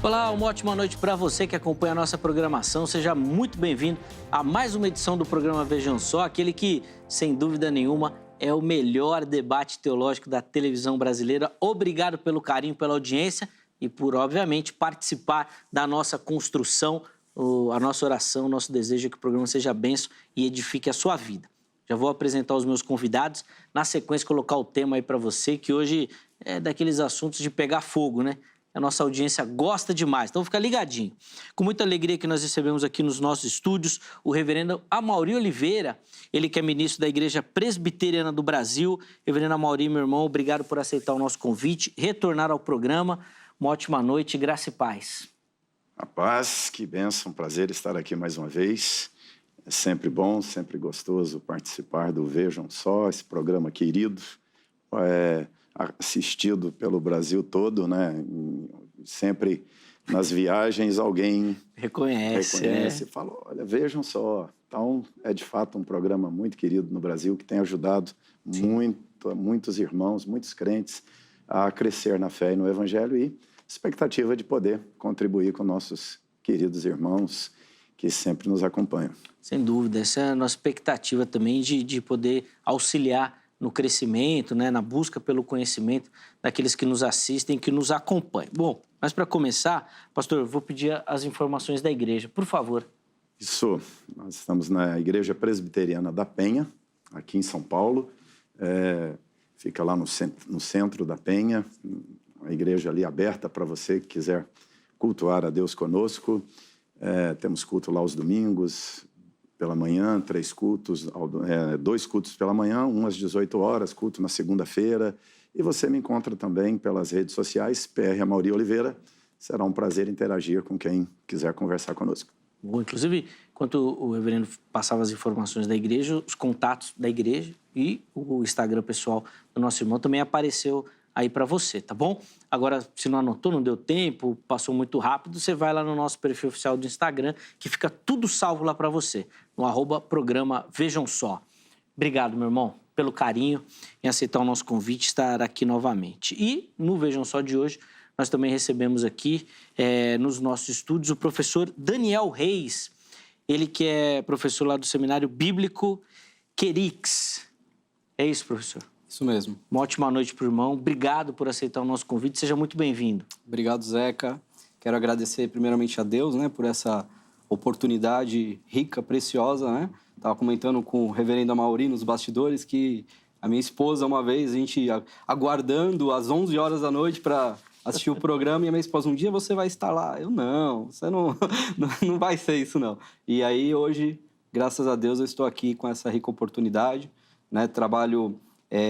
Olá, uma ótima noite para você que acompanha a nossa programação. Seja muito bem-vindo a mais uma edição do programa Vejam Só, aquele que, sem dúvida nenhuma, é o melhor debate teológico da televisão brasileira. Obrigado pelo carinho, pela audiência e por, obviamente, participar da nossa construção, a nossa oração, o nosso desejo é que o programa seja bênção e edifique a sua vida. Já vou apresentar os meus convidados, na sequência colocar o tema aí para você, que hoje é daqueles assuntos de pegar fogo, né? A nossa audiência gosta demais, então fica ligadinho. Com muita alegria que nós recebemos aqui nos nossos estúdios o reverendo Amaury Oliveira, ele que é ministro da Igreja Presbiteriana do Brasil. Reverendo Amaury, meu irmão, obrigado por aceitar o nosso convite, retornar ao programa. Uma ótima noite, graça e paz. A paz, que bênção, prazer estar aqui mais uma vez. É sempre bom, sempre gostoso participar do Vejam Só, esse programa querido, assistido pelo Brasil todo, né? Sempre nas viagens alguém reconhece e fala, olha, vejam só. Então, é de fato um programa muito querido no Brasil, que tem ajudado muitos irmãos, muitos crentes a crescer na fé e no Evangelho e expectativa de poder contribuir com nossos queridos irmãos que sempre nos acompanham. Sem dúvida, essa é a nossa expectativa também de poder auxiliar no crescimento, né, na busca pelo conhecimento daqueles que nos assistem, que nos acompanham. Bom, mas para começar, pastor, eu vou pedir as informações da igreja, por favor. Isso, nós estamos na Igreja Presbiteriana da Penha, aqui em São Paulo, fica lá no centro da Penha, uma igreja ali aberta para você que quiser cultuar a Deus conosco. Temos culto lá aos domingos, pela manhã, 3 cultos, 2 cultos pela manhã, às 18 horas, culto na segunda-feira. E você me encontra também pelas redes sociais, PR Amaury Oliveira. Será um prazer interagir com quem quiser conversar conosco. Bom, inclusive, enquanto o reverendo passava as informações da igreja, os contatos da igreja e o Instagram pessoal do nosso irmão também apareceu aí para você, tá bom? Agora, se não anotou, não deu tempo, passou muito rápido, você vai lá no nosso perfil oficial do Instagram, que fica tudo salvo lá para você, no @programa Vejam Só. Obrigado, meu irmão, pelo carinho em aceitar o nosso convite, estar aqui novamente. E no Vejam Só de hoje, nós também recebemos aqui, nos nossos estúdios, o professor Daniel Reis, ele que é professor lá do Seminário Bíblico Querix. É isso, professor? Isso mesmo. Uma ótima noite para o irmão. Obrigado por aceitar o nosso convite. Seja muito bem-vindo. Obrigado, Zeca. Quero agradecer primeiramente a Deus, né, por essa oportunidade rica, preciosa, né? Estava comentando com o reverendo Amaury nos bastidores que a minha esposa, uma vez, a gente aguardando às 11 horas da noite para assistir o programa, e a minha esposa, um dia você vai estar lá. Eu, não, você não vai ser isso, não. E aí, hoje, graças a Deus, eu estou aqui com essa rica oportunidade, né? Trabalho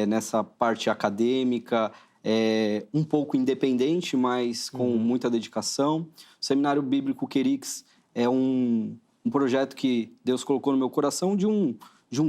nessa parte acadêmica, um pouco independente, mas com muita dedicação. O Seminário Bíblico Querix é um projeto que Deus colocou no meu coração de um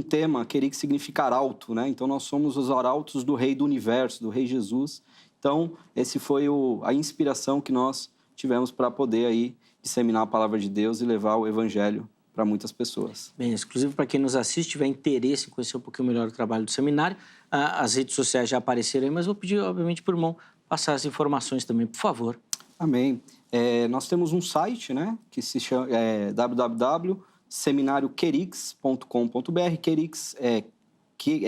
tema. Querix significa arauto, né? Então, nós somos os arautos do Rei do Universo, do Rei Jesus. Então, esse foi a inspiração que nós tivemos para poder aí disseminar a palavra de Deus e levar o Evangelho para muitas pessoas. Bem, exclusive para quem nos assiste, tiver interesse em conhecer um pouquinho melhor o trabalho do seminário, as redes sociais já apareceram aí, mas vou pedir, obviamente, para o irmão passar as informações também, por favor. Amém. Nós temos um site, né, que se chama www.seminarioquerix.com.br. Querix é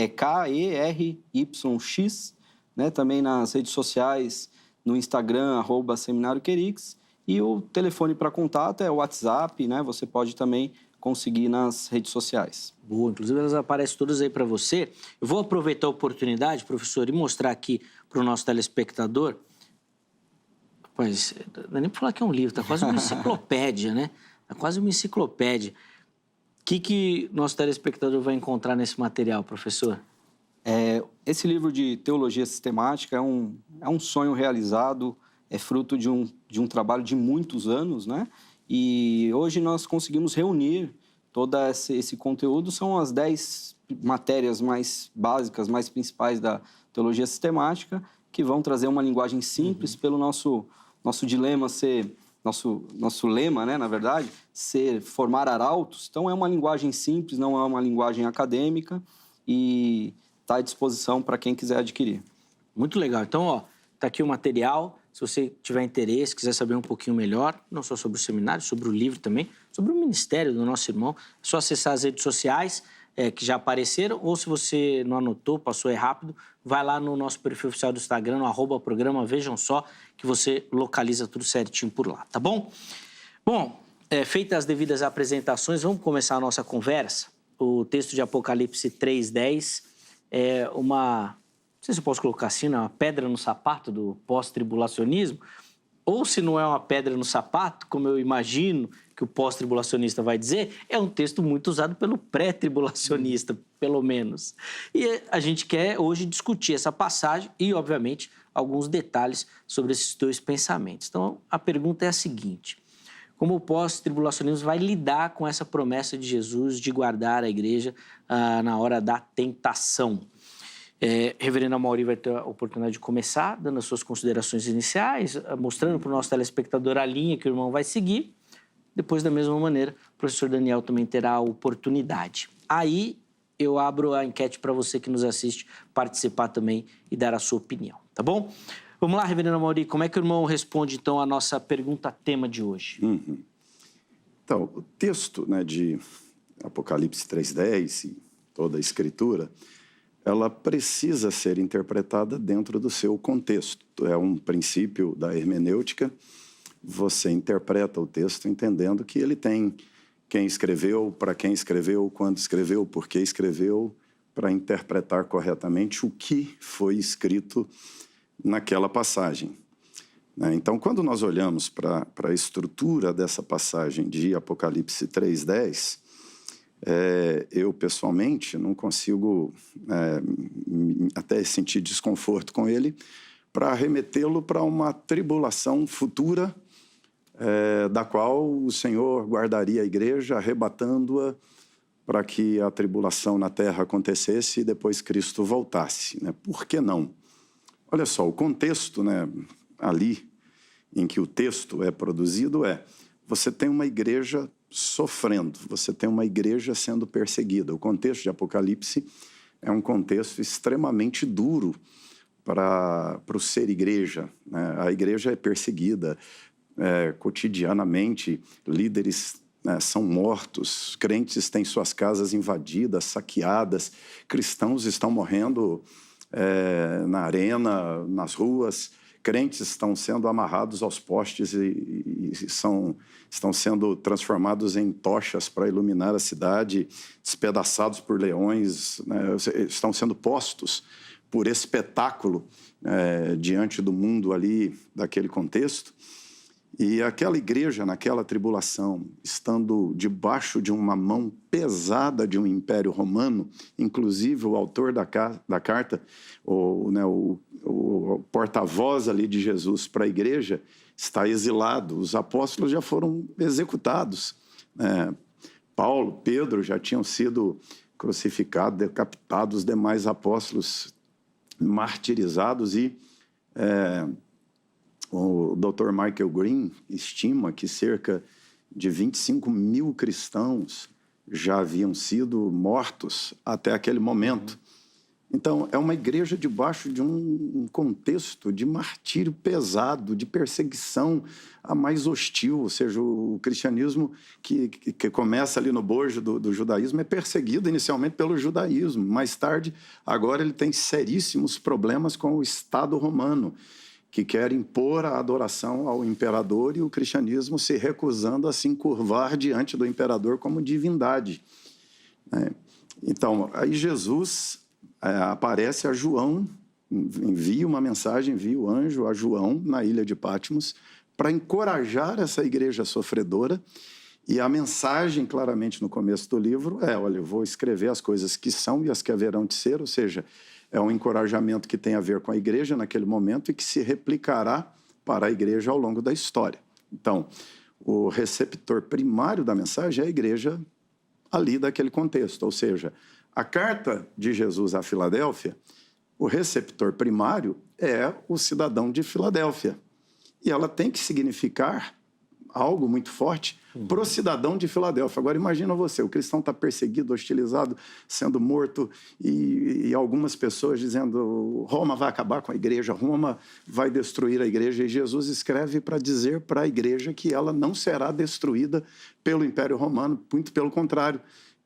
K-E-R-Y-X, né, também nas redes sociais, no Instagram, @seminarioquerix. E o telefone para contato é o WhatsApp, né? Você pode também conseguir nas redes sociais. Boa, inclusive elas aparecem todas aí para você. Eu vou aproveitar a oportunidade, professor, e mostrar aqui para o nosso telespectador. Pois, não é nem para falar que é um livro, tá quase uma enciclopédia, né? Tá quase uma enciclopédia. O que nosso telespectador vai encontrar nesse material, professor? Esse livro de teologia sistemática é um sonho realizado, é fruto de um trabalho de muitos anos, né? E hoje nós conseguimos reunir todo esse conteúdo. São as 10 matérias mais básicas, mais principais da teologia sistemática, que vão trazer uma linguagem simples pelo nosso dilema ser, nosso lema, né, na verdade, ser formar arautos. Então, é uma linguagem simples, não é uma linguagem acadêmica e está à disposição para quem quiser adquirir. Muito legal. Então, ó, tá aqui o material. Se você tiver interesse, quiser saber um pouquinho melhor, não só sobre o seminário, sobre o livro também, sobre o ministério do nosso irmão, é só acessar as redes sociais que já apareceram, ou se você não anotou, passou rápido, vai lá no nosso perfil oficial do Instagram, no @programa Vejam Só, que você localiza tudo certinho por lá, tá bom? Bom, feitas as devidas apresentações, vamos começar a nossa conversa. O texto de Apocalipse 3:10 é uma, não sei se eu posso colocar assim, uma pedra no sapato do pós-tribulacionismo, ou se não é uma pedra no sapato, como eu imagino que o pós-tribulacionista vai dizer, é um texto muito usado pelo pré-tribulacionista, pelo menos. E a gente quer hoje discutir essa passagem e, obviamente, alguns detalhes sobre esses dois pensamentos. Então, a pergunta é a seguinte: como o pós-tribulacionismo vai lidar com essa promessa de Jesus de guardar a igreja na hora da tentação? Reverendo Amaury vai ter a oportunidade de começar, dando as suas considerações iniciais, mostrando para o nosso telespectador a linha que o irmão vai seguir. Depois, da mesma maneira, o professor Daniel também terá a oportunidade. Aí, eu abro a enquete para você que nos assiste participar também e dar a sua opinião, tá bom? Vamos lá, reverendo Amaury, como é que o irmão responde, então, a nossa pergunta-tema de hoje? Então, o texto, né, de Apocalipse 3:10 e toda a Escritura, ela precisa ser interpretada dentro do seu contexto. É um princípio da hermenêutica. Você interpreta o texto entendendo que ele tem quem escreveu, para quem escreveu, quando escreveu, por que escreveu, para interpretar corretamente o que foi escrito naquela passagem. Então, quando nós olhamos para a estrutura dessa passagem de Apocalipse 3:10, eu, pessoalmente, não consigo até sentir desconforto com ele para remetê-lo para uma tribulação futura da qual o Senhor guardaria a igreja, arrebatando-a para que a tribulação na terra acontecesse e depois Cristo voltasse. Por que não? Olha só, o contexto, ali em que o texto é produzido você tem uma igreja sofrendo, você tem uma igreja sendo perseguida. O contexto de Apocalipse é um contexto extremamente duro para o ser igreja. A igreja é perseguida cotidianamente, líderes são mortos, crentes têm suas casas invadidas, saqueadas, cristãos estão morrendo na arena, nas ruas, crentes estão sendo amarrados aos postes e estão sendo transformados em tochas para iluminar a cidade, despedaçados por leões, estão sendo postos por espetáculo diante do mundo ali, daquele contexto. E aquela igreja, naquela tribulação, estando debaixo de uma mão pesada de um império romano, inclusive o autor da carta, o porta-voz ali de Jesus para a igreja, está exilado. Os apóstolos já foram executados. Paulo, Pedro já tinham sido crucificados, decapitados, os demais apóstolos martirizados e... o Dr. Michael Green estima que cerca de 25 mil cristãos já haviam sido mortos até aquele momento. Então, é uma igreja debaixo de um contexto de martírio pesado, de perseguição a mais hostil, ou seja, o cristianismo que começa ali no bojo do judaísmo é perseguido inicialmente pelo judaísmo. Mais tarde, agora ele tem seríssimos problemas com o Estado romano, que quer impor a adoração ao imperador e o cristianismo se recusando a se encurvar diante do imperador como divindade. Então, aí Jesus aparece a João, envia uma mensagem, envia o anjo a João na ilha de Patmos para encorajar essa igreja sofredora. E a mensagem, claramente, no começo do livro olha, eu vou escrever as coisas que são e as que haverão de ser, ou seja, é um encorajamento que tem a ver com a igreja naquele momento e que se replicará para a igreja ao longo da história. Então, o receptor primário da mensagem é a igreja ali daquele contexto, ou seja, a carta de Jesus à Filadélfia, o receptor primário é o cidadão de Filadélfia. E ela tem que significar algo muito forte Pro cidadão de Filadélfia. Agora, imagina você, o cristão está perseguido, hostilizado, sendo morto, e algumas pessoas dizendo, Roma vai acabar com a igreja, Roma vai destruir a igreja, e Jesus escreve para dizer para a igreja que ela não será destruída pelo Império Romano, muito pelo contrário.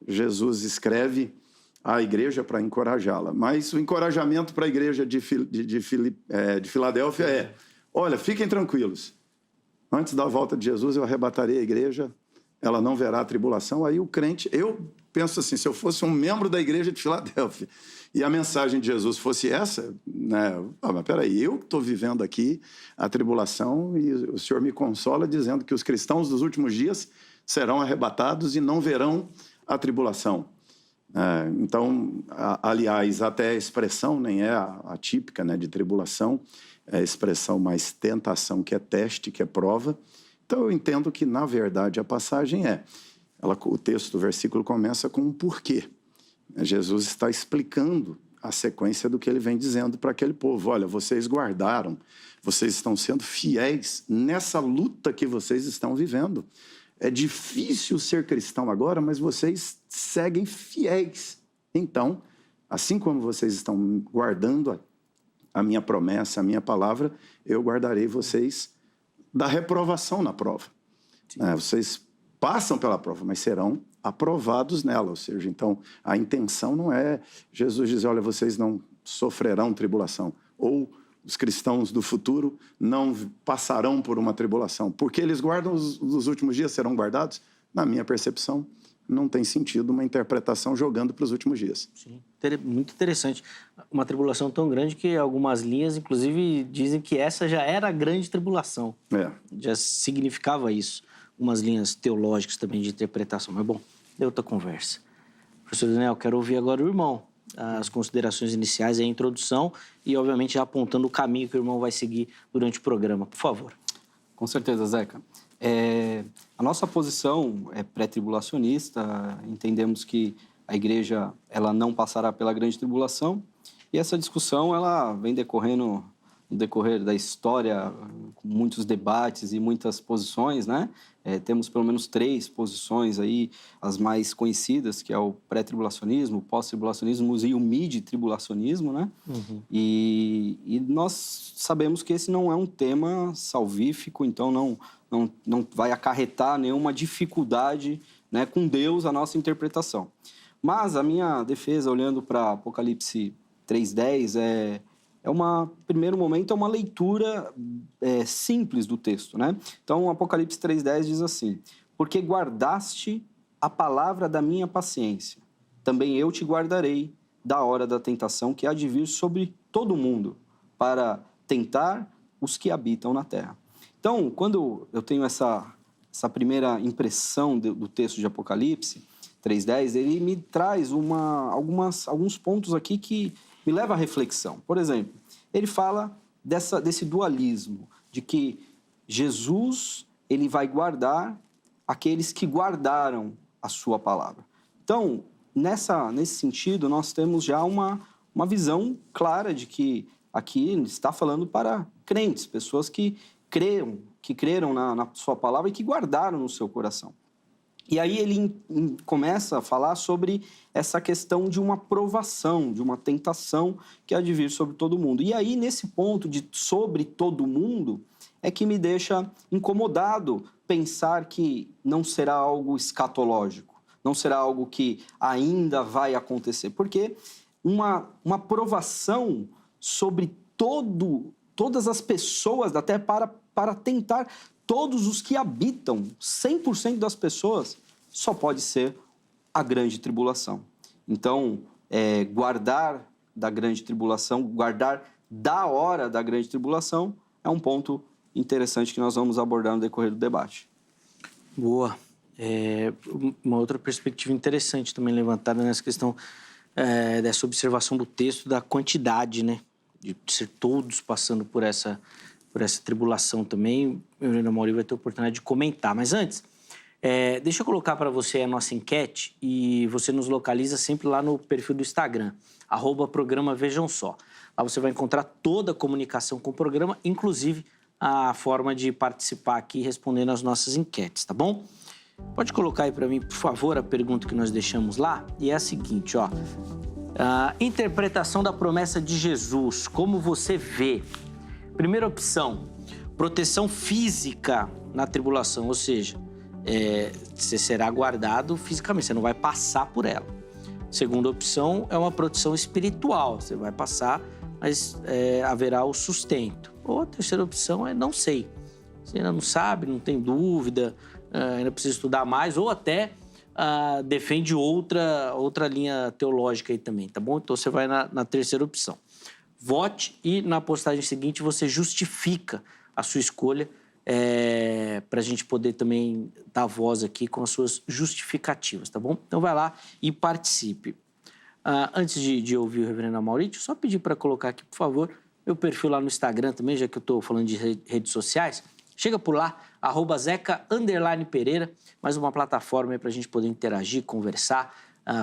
Jesus escreve à igreja para encorajá-la. Mas o encorajamento para a igreja de Filadélfia é, olha, fiquem tranquilos, antes da volta de Jesus, eu arrebatarei a igreja, ela não verá tribulação. Aí o crente, eu penso assim, se eu fosse um membro da igreja de Filadélfia e a mensagem de Jesus fosse essa, né? Mas peraí, eu estou vivendo aqui a tribulação e o Senhor me consola dizendo que os cristãos dos últimos dias serão arrebatados e não verão a tribulação. Então, aliás, até a expressão nem é a típica, né, de tribulação, é a expressão mais tentação, que é teste, que é prova. Então, eu entendo que, na verdade, a passagem o texto do versículo começa com um porquê. Jesus está explicando a sequência do que ele vem dizendo para aquele povo. Olha, vocês guardaram, vocês estão sendo fiéis nessa luta que vocês estão vivendo. É difícil ser cristão agora, mas vocês seguem fiéis. Então, assim como vocês estão guardando a minha promessa, a minha palavra, eu guardarei vocês da reprovação na prova. Vocês passam pela prova, mas serão aprovados nela. Ou seja, então, a intenção não é Jesus dizer, olha, vocês não sofrerão tribulação. Ou os cristãos do futuro não passarão por uma tribulação. Porque eles guardam os últimos dias, serão guardados? Na minha percepção, não tem sentido uma interpretação jogando para os últimos dias. Sim, muito interessante. Uma tribulação tão grande que algumas linhas, inclusive, dizem que essa já era a grande tribulação. Já significava isso. Umas linhas teológicas também de interpretação. Mas, bom, é outra conversa. Professor Daniel, quero ouvir agora o irmão. As considerações iniciais, a introdução e, obviamente, já apontando o caminho que o irmão vai seguir durante o programa. Por favor. Com certeza, Zeca. A nossa posição é pré-tribulacionista, entendemos que a igreja ela não passará pela grande tribulação e essa discussão ela vem decorrendo no decorrer da história, com muitos debates e muitas posições, né? Temos pelo menos 3 posições aí, as mais conhecidas, que é o pré-tribulacionismo, o pós-tribulacionismo e o mid-tribulacionismo, né? Uhum. E nós sabemos que esse não é um tema salvífico, então não vai acarretar nenhuma dificuldade, né, com Deus a nossa interpretação. Mas a minha defesa, olhando para Apocalipse 3:10, primeiro momento, é uma leitura simples do texto, né? Então, Apocalipse 3:10 diz assim, porque guardaste a palavra da minha paciência, também eu te guardarei da hora da tentação que há de vir sobre todo mundo, para tentar os que habitam na terra. Então, quando eu tenho essa primeira impressão do texto de Apocalipse 3:10, ele me traz alguns pontos aqui que me leva à reflexão. Por exemplo, ele fala desse dualismo, de que Jesus ele vai guardar aqueles que guardaram a sua palavra. Então, nesse sentido, nós temos já uma visão clara de que aqui está falando para crentes, pessoas que creram na sua palavra e que guardaram no seu coração. E aí ele começa a falar sobre essa questão de uma provação, de uma tentação que há de vir sobre todo mundo. E aí, nesse ponto de sobre todo mundo, é que me deixa incomodado pensar que não será algo escatológico, não será algo que ainda vai acontecer. Porque uma provação sobre todas as pessoas da Terra para tentar todos os que habitam, 100% das pessoas, só pode ser a grande tribulação. Então, guardar da grande tribulação, guardar da hora da grande tribulação, é um ponto interessante que nós vamos abordar no decorrer do debate. Boa. Uma outra perspectiva interessante também levantada nessa questão dessa observação do texto, da quantidade, né? De ser todos passando por essa tribulação também. O Eugênio Mauri vai ter a oportunidade de comentar. Mas antes, deixa eu colocar para você a nossa enquete e você nos localiza sempre lá no perfil do Instagram, @programa Vejam Só. Lá você vai encontrar toda a comunicação com o programa, inclusive a forma de participar aqui respondendo às nossas enquetes, tá bom? Pode colocar aí para mim, por favor, a pergunta que nós deixamos lá? E é a seguinte, ó. A interpretação da promessa de Jesus, como você vê? Primeira opção, proteção física na tribulação, ou seja, você será guardado fisicamente, você não vai passar por ela. Segunda opção é uma proteção espiritual, você vai passar, mas haverá o sustento. Ou a terceira opção é não sei. Você ainda não sabe, não tem dúvida, ainda precisa estudar mais, ou até defende outra linha teológica aí também, tá bom? Então você vai na terceira opção. Vote e na postagem seguinte você justifica a sua escolha para a gente poder também dar voz aqui com as suas justificativas, tá bom? Então vai lá e participe. Antes de ouvir o reverendo Amaury, só pedir para colocar aqui, por favor, meu perfil lá no Instagram também, já que eu estou falando de redes sociais. Chega por lá, @zeca_pereira, mais uma plataforma para a gente poder interagir, conversar,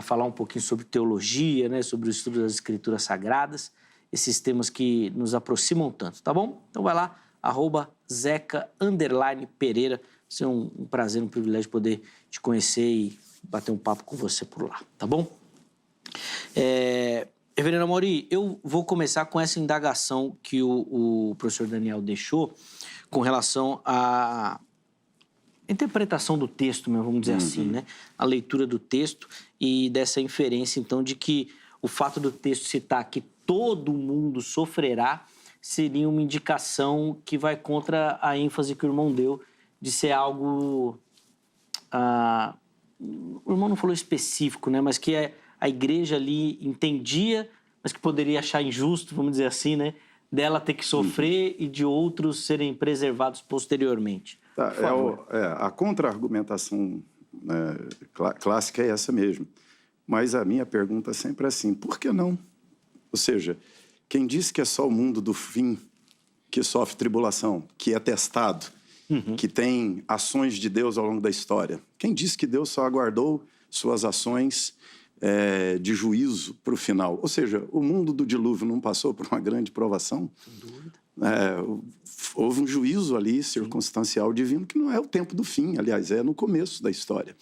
falar um pouquinho sobre teologia, né, sobre o estudo das Escrituras Sagradas, esses temas que nos aproximam tanto, tá bom? Então vai lá, @zeca_pereira. Vai ser um prazer, um privilégio poder te conhecer e bater um papo com você por lá, tá bom? Reverendo Amaury, eu vou começar com essa indagação que o professor Daniel deixou com relação à interpretação do texto, vamos dizer assim, né? A leitura do texto e dessa inferência, então, de que o fato do texto citar que todo mundo sofrerá seria uma indicação que vai contra a ênfase que o irmão deu de ser algo... o irmão não falou específico, né? Mas que a igreja ali entendia, mas que poderia achar injusto, vamos dizer assim, né? Dela ter que sofrer e de outros serem preservados posteriormente. A contra-argumentação clássica é essa mesmo. Mas a minha pergunta sempre é assim, por que não? Ou seja, quem diz que é só o mundo do fim que sofre tribulação, que é testado, que tem ações de Deus ao longo da história? Quem diz que Deus só aguardou suas ações de juízo para o final? Ou seja, o mundo do dilúvio não passou por uma grande provação? Sem dúvida. Houve um juízo ali circunstancial divino que não é o tempo do fim, aliás, é no começo da história.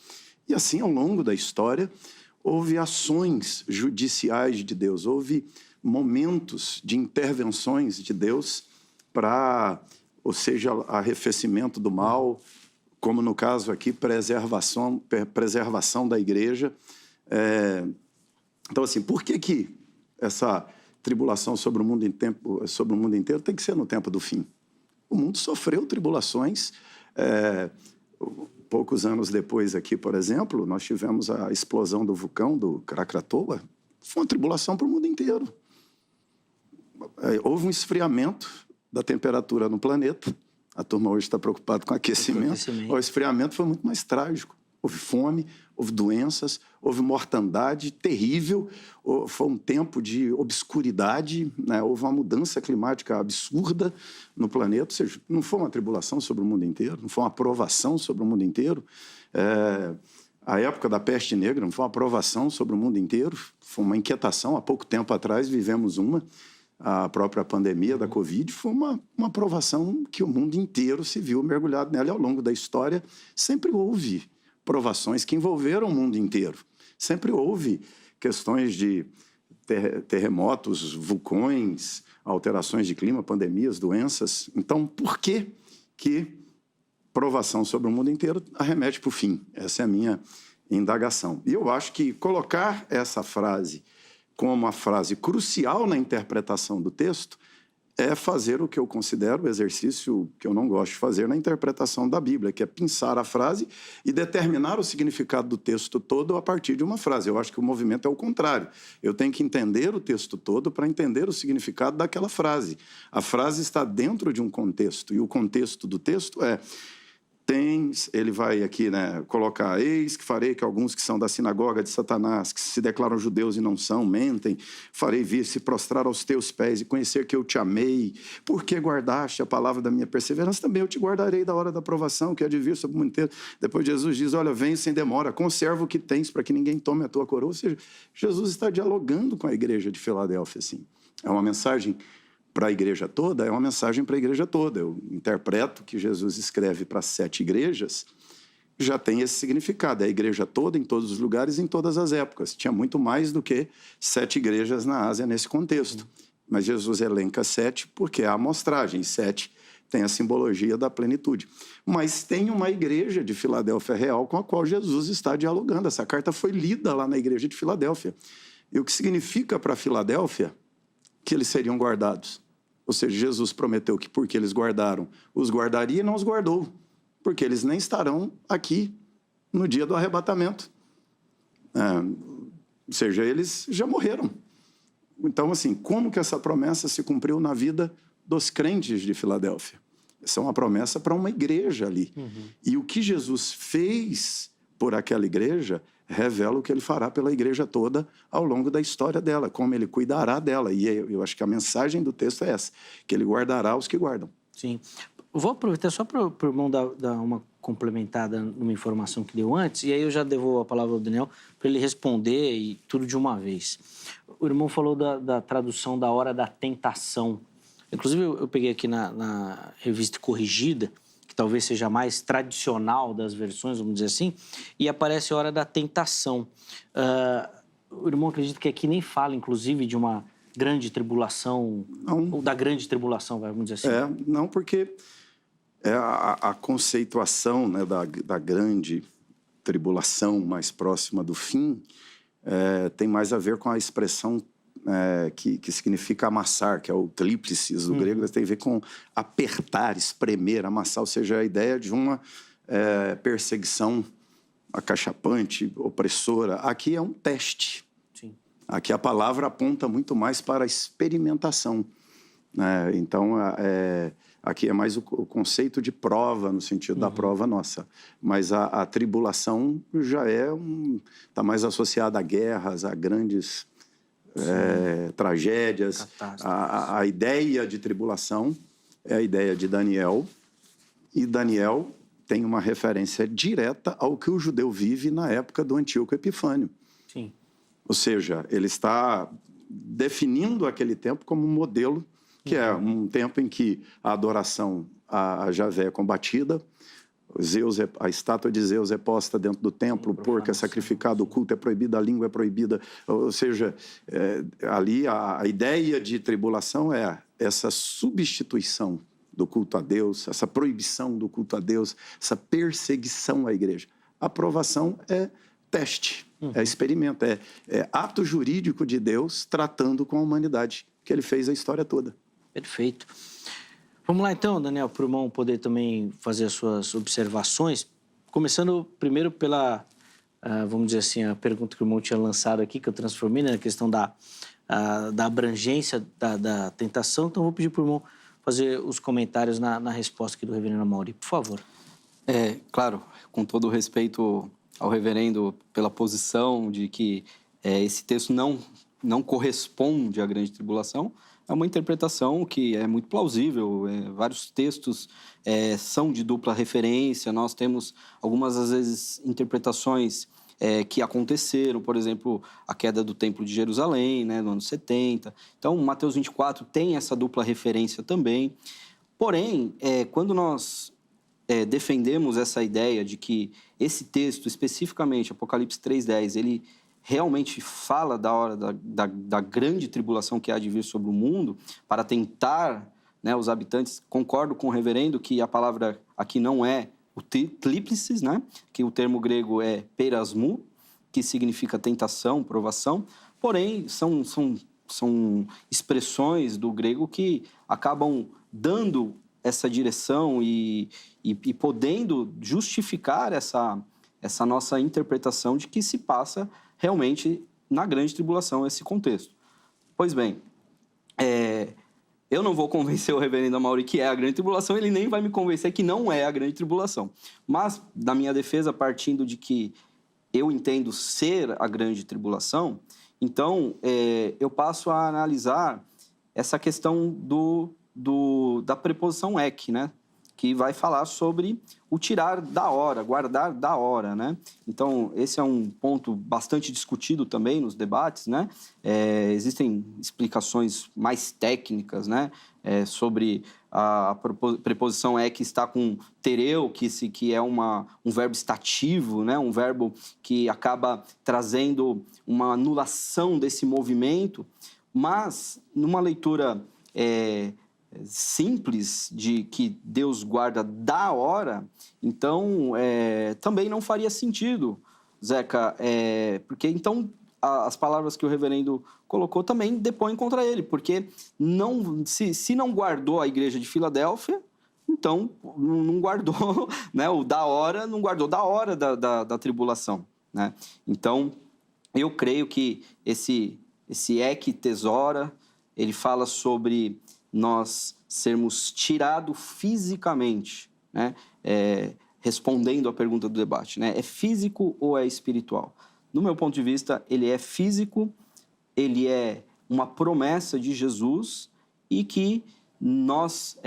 E assim, ao longo da história, houve ações judiciais de Deus, houve momentos de intervenções de Deus para, ou seja, arrefecimento do mal, como no caso aqui, preservação da igreja. Então, assim, por que essa tribulação sobre o mundo inteiro tem que ser no tempo do fim? O mundo sofreu tribulações. Poucos anos depois aqui, por exemplo, nós tivemos a explosão do vulcão do Krakatoa. Foi uma tribulação para o mundo inteiro. Houve um esfriamento da temperatura no planeta. A turma hoje está preocupada com aquecimento. O esfriamento foi muito mais trágico. Houve fome, houve doenças, houve mortandade terrível, foi um tempo de obscuridade, né? Houve uma mudança climática absurda no planeta, ou seja, não foi uma tribulação sobre o mundo inteiro, não foi uma provação sobre o mundo inteiro. A época da peste negra não foi uma provação sobre o mundo inteiro, foi uma inquietação. Há pouco tempo atrás vivemos a própria pandemia da Covid foi uma provação que o mundo inteiro se viu mergulhado nela. E ao longo da história sempre houve provações que envolveram o mundo inteiro. Sempre houve questões de terremotos, vulcões, alterações de clima, pandemias, doenças. Então, por que provação sobre o mundo inteiro arremete para o fim? Essa é a minha indagação. E eu acho que colocar essa frase como uma frase crucial na interpretação do texto é fazer o que eu considero o exercício que eu não gosto de fazer na interpretação da Bíblia, que é pensar a frase e determinar o significado do texto todo a partir de uma frase. Eu acho que o movimento é o contrário. Eu tenho que entender o texto todo para entender o significado daquela frase. A frase está dentro de um contexto, e o contexto do texto ele vai aqui, né, colocar: eis que farei que alguns que são da sinagoga de Satanás, que se declaram judeus e não são, mentem, farei vir se prostrar aos teus pés e conhecer que eu te amei, porque guardaste a palavra da minha perseverança, também eu te guardarei da hora da provação, que há de vir sobre o mundo inteiro. Depois Jesus diz: olha, venho sem demora, conserva o que tens para que ninguém tome a tua coroa. Ou seja, Jesus está dialogando com a igreja de Filadélfia, assim. É uma mensagem para a igreja toda, é uma mensagem para a igreja toda. Eu interpreto que Jesus escreve para 7 igrejas já tem esse significado. É a igreja toda, em todos os lugares, em todas as épocas. Tinha muito mais do que 7 igrejas na Ásia nesse contexto. Mas Jesus elenca 7 porque é a amostragem. 7 tem a simbologia da plenitude. Mas tem uma igreja de Filadélfia real com a qual Jesus está dialogando. Essa carta foi lida lá na igreja de Filadélfia. E o que significa para Filadélfia que eles seriam guardados. Ou seja, Jesus prometeu que porque eles guardaram, os guardaria e não os guardou. Porque eles nem estarão aqui no dia do arrebatamento. Ou seja, eles já morreram. Então, assim, como que essa promessa se cumpriu na vida dos crentes de Filadélfia? Essa é uma promessa para uma igreja ali. E o que Jesus fez por aquela igreja revela o que ele fará pela igreja toda ao longo da história dela, como ele cuidará dela. E eu acho que a mensagem do texto é essa, que ele guardará os que guardam. Sim. Vou aproveitar só para o irmão dar uma complementada numa informação que deu antes, e aí eu já devolvo a palavra ao Daniel para ele responder e tudo de uma vez. O irmão falou da tradução da hora da tentação. Inclusive, eu peguei aqui na revista corrigida, que talvez seja a mais tradicional das versões, vamos dizer assim, e aparece a hora da tentação. O irmão acredita que aqui nem fala, inclusive, de uma grande tribulação, Não. ou da grande tribulação, vamos dizer assim. Não, porque a conceituação, né, da grande tribulação mais próxima do fim tem mais a ver com a expressão que significa amassar, que é o tríplices do grego, tem a ver com apertar, espremer, amassar, ou seja, a ideia de uma perseguição acachapante, opressora. Aqui é um teste. Sim. Aqui a palavra aponta muito mais para a experimentação. Então, aqui é mais o conceito de prova, no sentido da prova nossa. Mas a tribulação já está mais associada a guerras, a grandes tragédias. A ideia de tribulação é a ideia de Daniel. E Daniel tem uma referência direta ao que o judeu vive na época do Antíoco Epifânio. Sim. Ou seja, ele está definindo aquele tempo como um modelo, que é um tempo em que a adoração a Javé é combatida, a estátua de Zeus é posta dentro do templo, o porco é sacrificado, o culto é proibido, a língua é proibida. Ou seja, ali a ideia de tribulação é essa substituição do culto a Deus, essa proibição do culto a Deus, essa perseguição à igreja. A aprovação é teste, é experimento, é ato jurídico de Deus tratando com a humanidade, que ele fez a história toda. Perfeito. Vamos lá então, Daniel, para o irmão poder também fazer as suas observações. Começando primeiro pela, vamos dizer assim, a pergunta que o irmão tinha lançado aqui, que eu transformei na questão da abrangência da tentação. Então, vou pedir para o irmão fazer os comentários na resposta aqui do reverendo Amaury, por favor. Claro, com todo o respeito ao reverendo pela posição de que esse texto não corresponde à grande tribulação, é uma interpretação que é muito plausível. Vários textos são de dupla referência. Nós temos algumas, às vezes, interpretações que aconteceram. Por exemplo, a queda do Templo de Jerusalém, né, no ano 70. Então, Mateus 24 tem essa dupla referência também. Porém, quando nós defendemos essa ideia de que esse texto, especificamente, Apocalipse 3:10, ele realmente fala da hora da grande tribulação que há de vir sobre o mundo, para tentar, né, os habitantes. Concordo com o reverendo que a palavra aqui não é o tríplices, né, que o termo grego é perasmu, que significa tentação, provação, porém são expressões do grego que acabam dando essa direção e podendo justificar essa nossa interpretação de que se passa realmente na grande tribulação esse contexto. Pois bem, eu não vou convencer o reverendo Amaury que é a grande tribulação, ele nem vai me convencer que não é a grande tribulação. Mas, da minha defesa, partindo de que eu entendo ser a grande tribulação, então eu passo a analisar essa questão da preposição ek, né? que vai falar sobre o tirar da hora, guardar da hora, né? Então, esse é um ponto bastante discutido também nos debates, né? Existem explicações mais técnicas, né? Sobre a preposição que está com tereu, que é um verbo estativo, né? Um verbo que acaba trazendo uma anulação desse movimento, mas numa leitura simples de que Deus guarda da hora, então também não faria sentido, Zeca, porque então as palavras que o reverendo colocou também depõem contra ele, porque se não guardou a igreja de Filadélfia, então não guardou, né, o da hora, não guardou da hora da tribulação, né? Então, eu creio que esse ek tesoura, ele fala sobre nós sermos tirados fisicamente, né? Respondendo à pergunta do debate, né? É físico ou é espiritual? No meu ponto de vista, ele é físico, ele é uma promessa de Jesus e que nós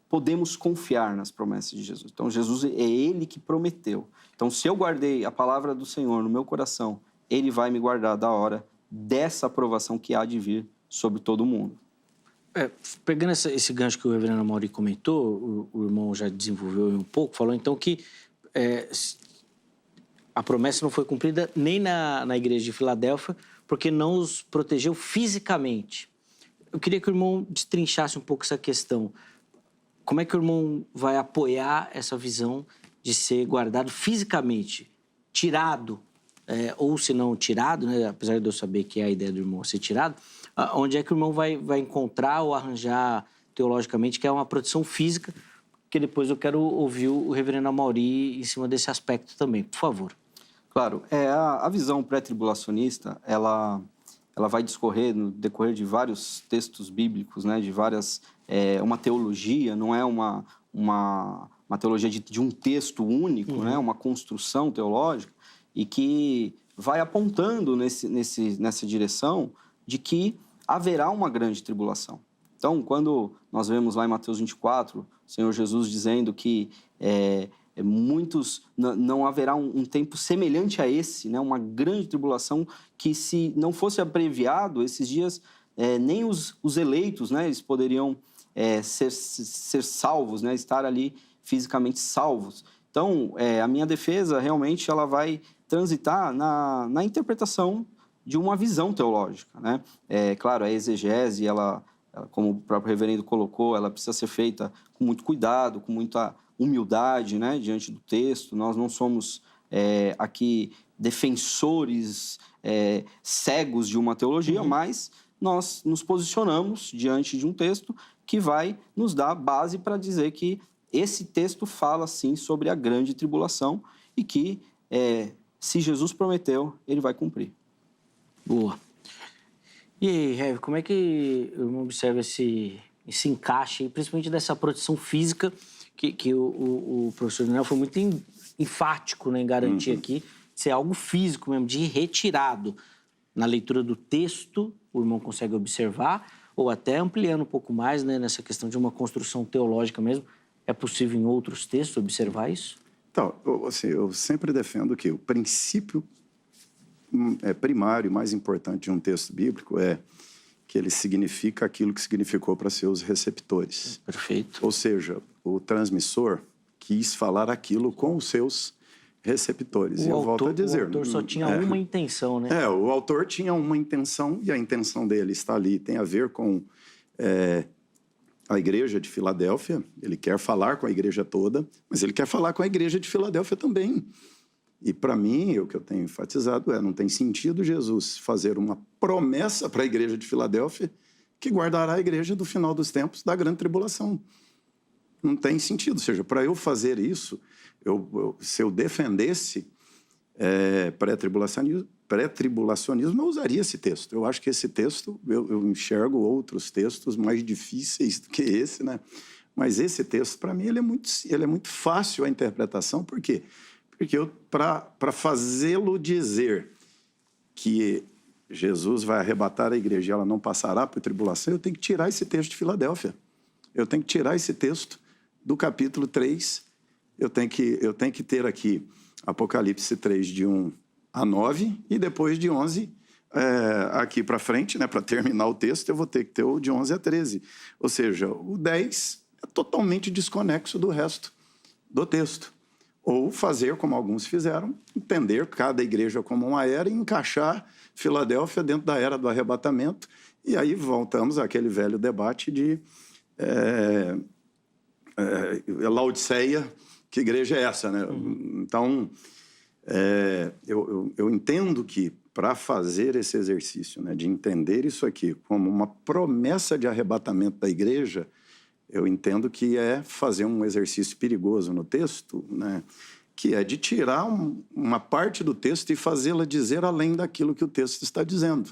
podemos confiar nas promessas de Jesus. Então, Jesus é ele que prometeu. Então, se eu guardei a palavra do Senhor no meu coração, ele vai me guardar da hora dessa aprovação que há de vir sobre todo mundo. Pegando esse gancho que o reverendo Amaury comentou, o irmão já desenvolveu um pouco, falou então que a promessa não foi cumprida nem na igreja de Filadélfia, porque não os protegeu fisicamente. Eu queria que o irmão destrinchasse um pouco essa questão. Como é que o irmão vai apoiar essa visão de ser guardado fisicamente, tirado, ou se não tirado, né? Apesar de eu saber que é a ideia do irmão ser tirado, onde é que o irmão vai encontrar ou arranjar teologicamente que é uma proteção física, que depois eu quero ouvir o reverendo Amaury em cima desse aspecto também, por favor. Claro, a visão pré-tribulacionista, ela vai discorrer no decorrer de vários textos bíblicos, né, de várias, uma teologia, não é uma teologia de um texto único, né, uma construção teológica, e que vai apontando nessa direção de que haverá uma grande tribulação. Então, quando nós vemos lá em Mateus 24, o Senhor Jesus dizendo que não haverá um tempo semelhante a esse, né? Uma grande tribulação que, se não fosse abreviado, esses dias nem os eleitos, né? Eles poderiam ser salvos, né? Estar ali fisicamente salvos. Então, a minha defesa realmente ela vai transitar na interpretação de uma visão teológica, né? Claro, a exegese, ela, como o próprio reverendo colocou, ela precisa ser feita com muito cuidado, com muita humildade, né, diante do texto. Nós não somos aqui defensores cegos de uma teologia, mas nós nos posicionamos diante de um texto que vai nos dar base para dizer que esse texto fala, sim, sobre a grande tribulação e que, se Jesus prometeu, ele vai cumprir. Boa. E aí, Heavy, como é que o irmão observa esse encaixe, principalmente dessa proteção física, que o professor Daniel foi muito enfático, né, em garantir aqui, de ser algo físico mesmo, de retirado. Na leitura do texto, o irmão consegue observar, ou até ampliando um pouco mais, né, nessa questão de uma construção teológica mesmo. É possível em outros textos observar isso? Então, assim, eu sempre defendo que o princípio primário e mais importante de um texto bíblico é que ele significa aquilo que significou para seus receptores. Perfeito. Ou seja, o transmissor quis falar aquilo com os seus receptores. O autor só tinha uma intenção, né? O autor tinha uma intenção e a intenção dele está ali. Tem a ver com a igreja de Filadélfia. Ele quer falar com a igreja toda, mas ele quer falar com a igreja de Filadélfia também. E, para mim, o que eu tenho enfatizado não tem sentido Jesus fazer uma promessa para a igreja de Filadélfia que guardará a igreja do final dos tempos da grande tribulação. Não tem sentido. Ou seja, para eu fazer isso, se eu defendesse pré-tribulacionismo, eu usaria esse texto. Eu acho que esse texto, eu enxergo outros textos mais difíceis do que esse, né? Mas esse texto, para mim, ele é muito fácil a interpretação. Por quê? Porque para fazê-lo dizer que Jesus vai arrebatar a igreja e ela não passará por tribulação, eu tenho que tirar esse texto de Filadélfia. Eu tenho que tirar esse texto do capítulo 3, eu tenho que ter aqui Apocalipse 3, de 1 a 9, e depois de 11 aqui para frente, né, para terminar o texto, eu vou ter que ter o de 11 a 13. Ou seja, o 10 é totalmente desconexo do resto do texto. Ou fazer, como alguns fizeram, entender cada igreja como uma era e encaixar Filadélfia dentro da era do arrebatamento. E aí voltamos àquele velho debate de Laodiceia, que igreja é essa, né? Então, eu entendo que para fazer esse exercício, né, de entender isso aqui como uma promessa de arrebatamento da igreja, eu entendo que é fazer um exercício perigoso no texto, né, que é de tirar uma parte do texto e fazê-la dizer além daquilo que o texto está dizendo.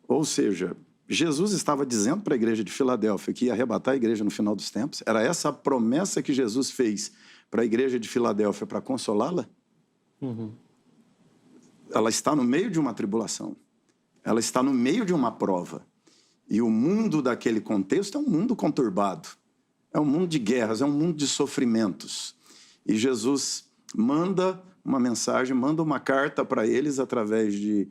Ou seja, Jesus estava dizendo para a igreja de Filadélfia que ia arrebatar a igreja no final dos tempos. Era essa a promessa que Jesus fez para a igreja de Filadélfia para consolá-la? Ela está no meio de uma tribulação. Ela está no meio de uma prova. E o mundo daquele contexto é um mundo conturbado. É um mundo de guerras, é um mundo de sofrimentos. E Jesus manda uma mensagem, manda uma carta para eles através de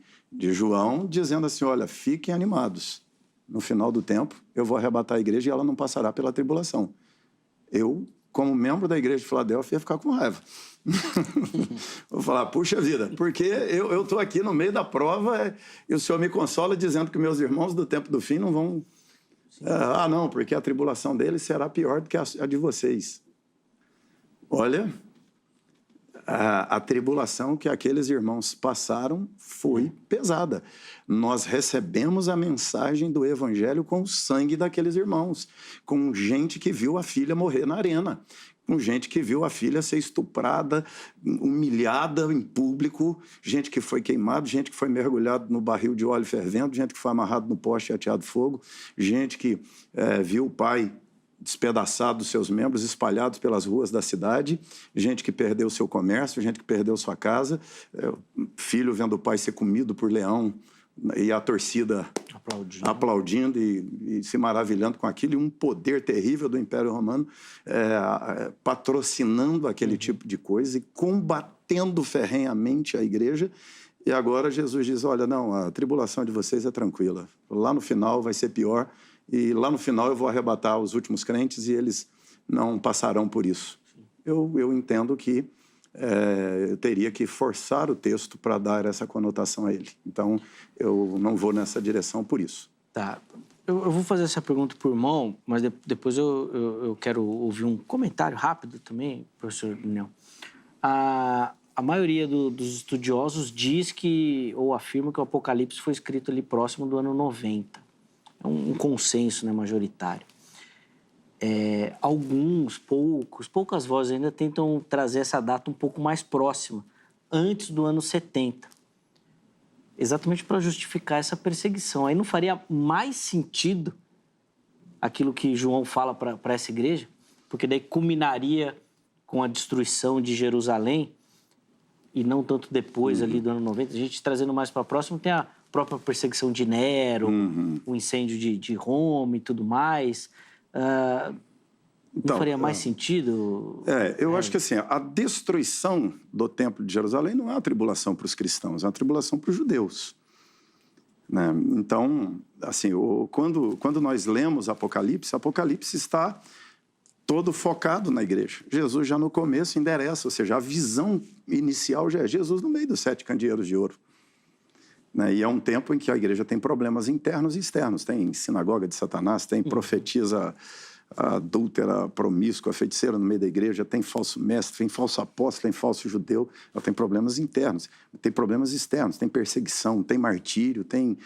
João, dizendo assim, olha, fiquem animados. No final do tempo, eu vou arrebatar a igreja e ela não passará pela tribulação. Eu, como membro da igreja de Filadélfia, ia ficar com raiva. Vou falar, puxa vida, porque eu estou aqui no meio da prova e o Senhor me consola dizendo que meus irmãos do tempo do fim não vão... não, porque a tribulação deles será pior do que a de vocês. Olha, a tribulação que aqueles irmãos passaram foi pesada. Nós recebemos a mensagem do evangelho com o sangue daqueles irmãos, com gente que viu a filha morrer na arena, com gente que viu a filha ser estuprada, humilhada em público, gente que foi queimada, gente que foi mergulhada no barril de óleo fervendo, gente que foi amarrado no poste e ateado fogo, gente que viu o pai despedaçado dos seus membros, espalhados pelas ruas da cidade, gente que perdeu seu comércio, gente que perdeu sua casa, filho vendo o pai ser comido por leão, e a torcida aplaudindo e se maravilhando com aquilo, e um poder terrível do Império Romano patrocinando aquele tipo de coisa e combatendo ferrenhamente a igreja. E agora Jesus diz, olha, não, a tribulação de vocês é tranquila, lá no final vai ser pior, e lá no final eu vou arrebatar os últimos crentes e eles não passarão por isso. Eu entendo que eu teria que forçar o texto para dar essa conotação a ele. Então, eu não vou nessa direção por isso. Tá. Eu vou fazer essa pergunta por mão, mas depois eu quero ouvir um comentário rápido também, professor Daniel. A maioria dos estudiosos diz que, ou afirma que o Apocalipse foi escrito ali próximo do ano 90. É um consenso, né, majoritário. Poucas vozes ainda tentam trazer essa data um pouco mais próxima, antes do ano 70. Exatamente para justificar essa perseguição. Aí não faria mais sentido aquilo que João fala para essa igreja? Porque daí culminaria com a destruição de Jerusalém e não tanto depois ali do ano 90. A gente trazendo mais para próximo tem a própria perseguição de Nero, o incêndio de Roma e tudo mais. Não faria mais sentido? Eu acho que assim, a destruição do Templo de Jerusalém não é uma tribulação para os cristãos, é uma tribulação para os judeus. Né? Então, assim, quando nós lemos Apocalipse está todo focado na igreja. Jesus já no começo endereça, ou seja, a visão inicial já é Jesus no meio dos 7 candeeiros de ouro. Né? E é um tempo em que a igreja tem problemas internos e externos. Tem sinagoga de Satanás, tem profetisa adúltera, promíscua, feiticeira no meio da igreja, tem falso mestre, tem falso apóstolo, tem falso judeu. Ela tem problemas internos, tem problemas externos, tem perseguição, tem martírio, tem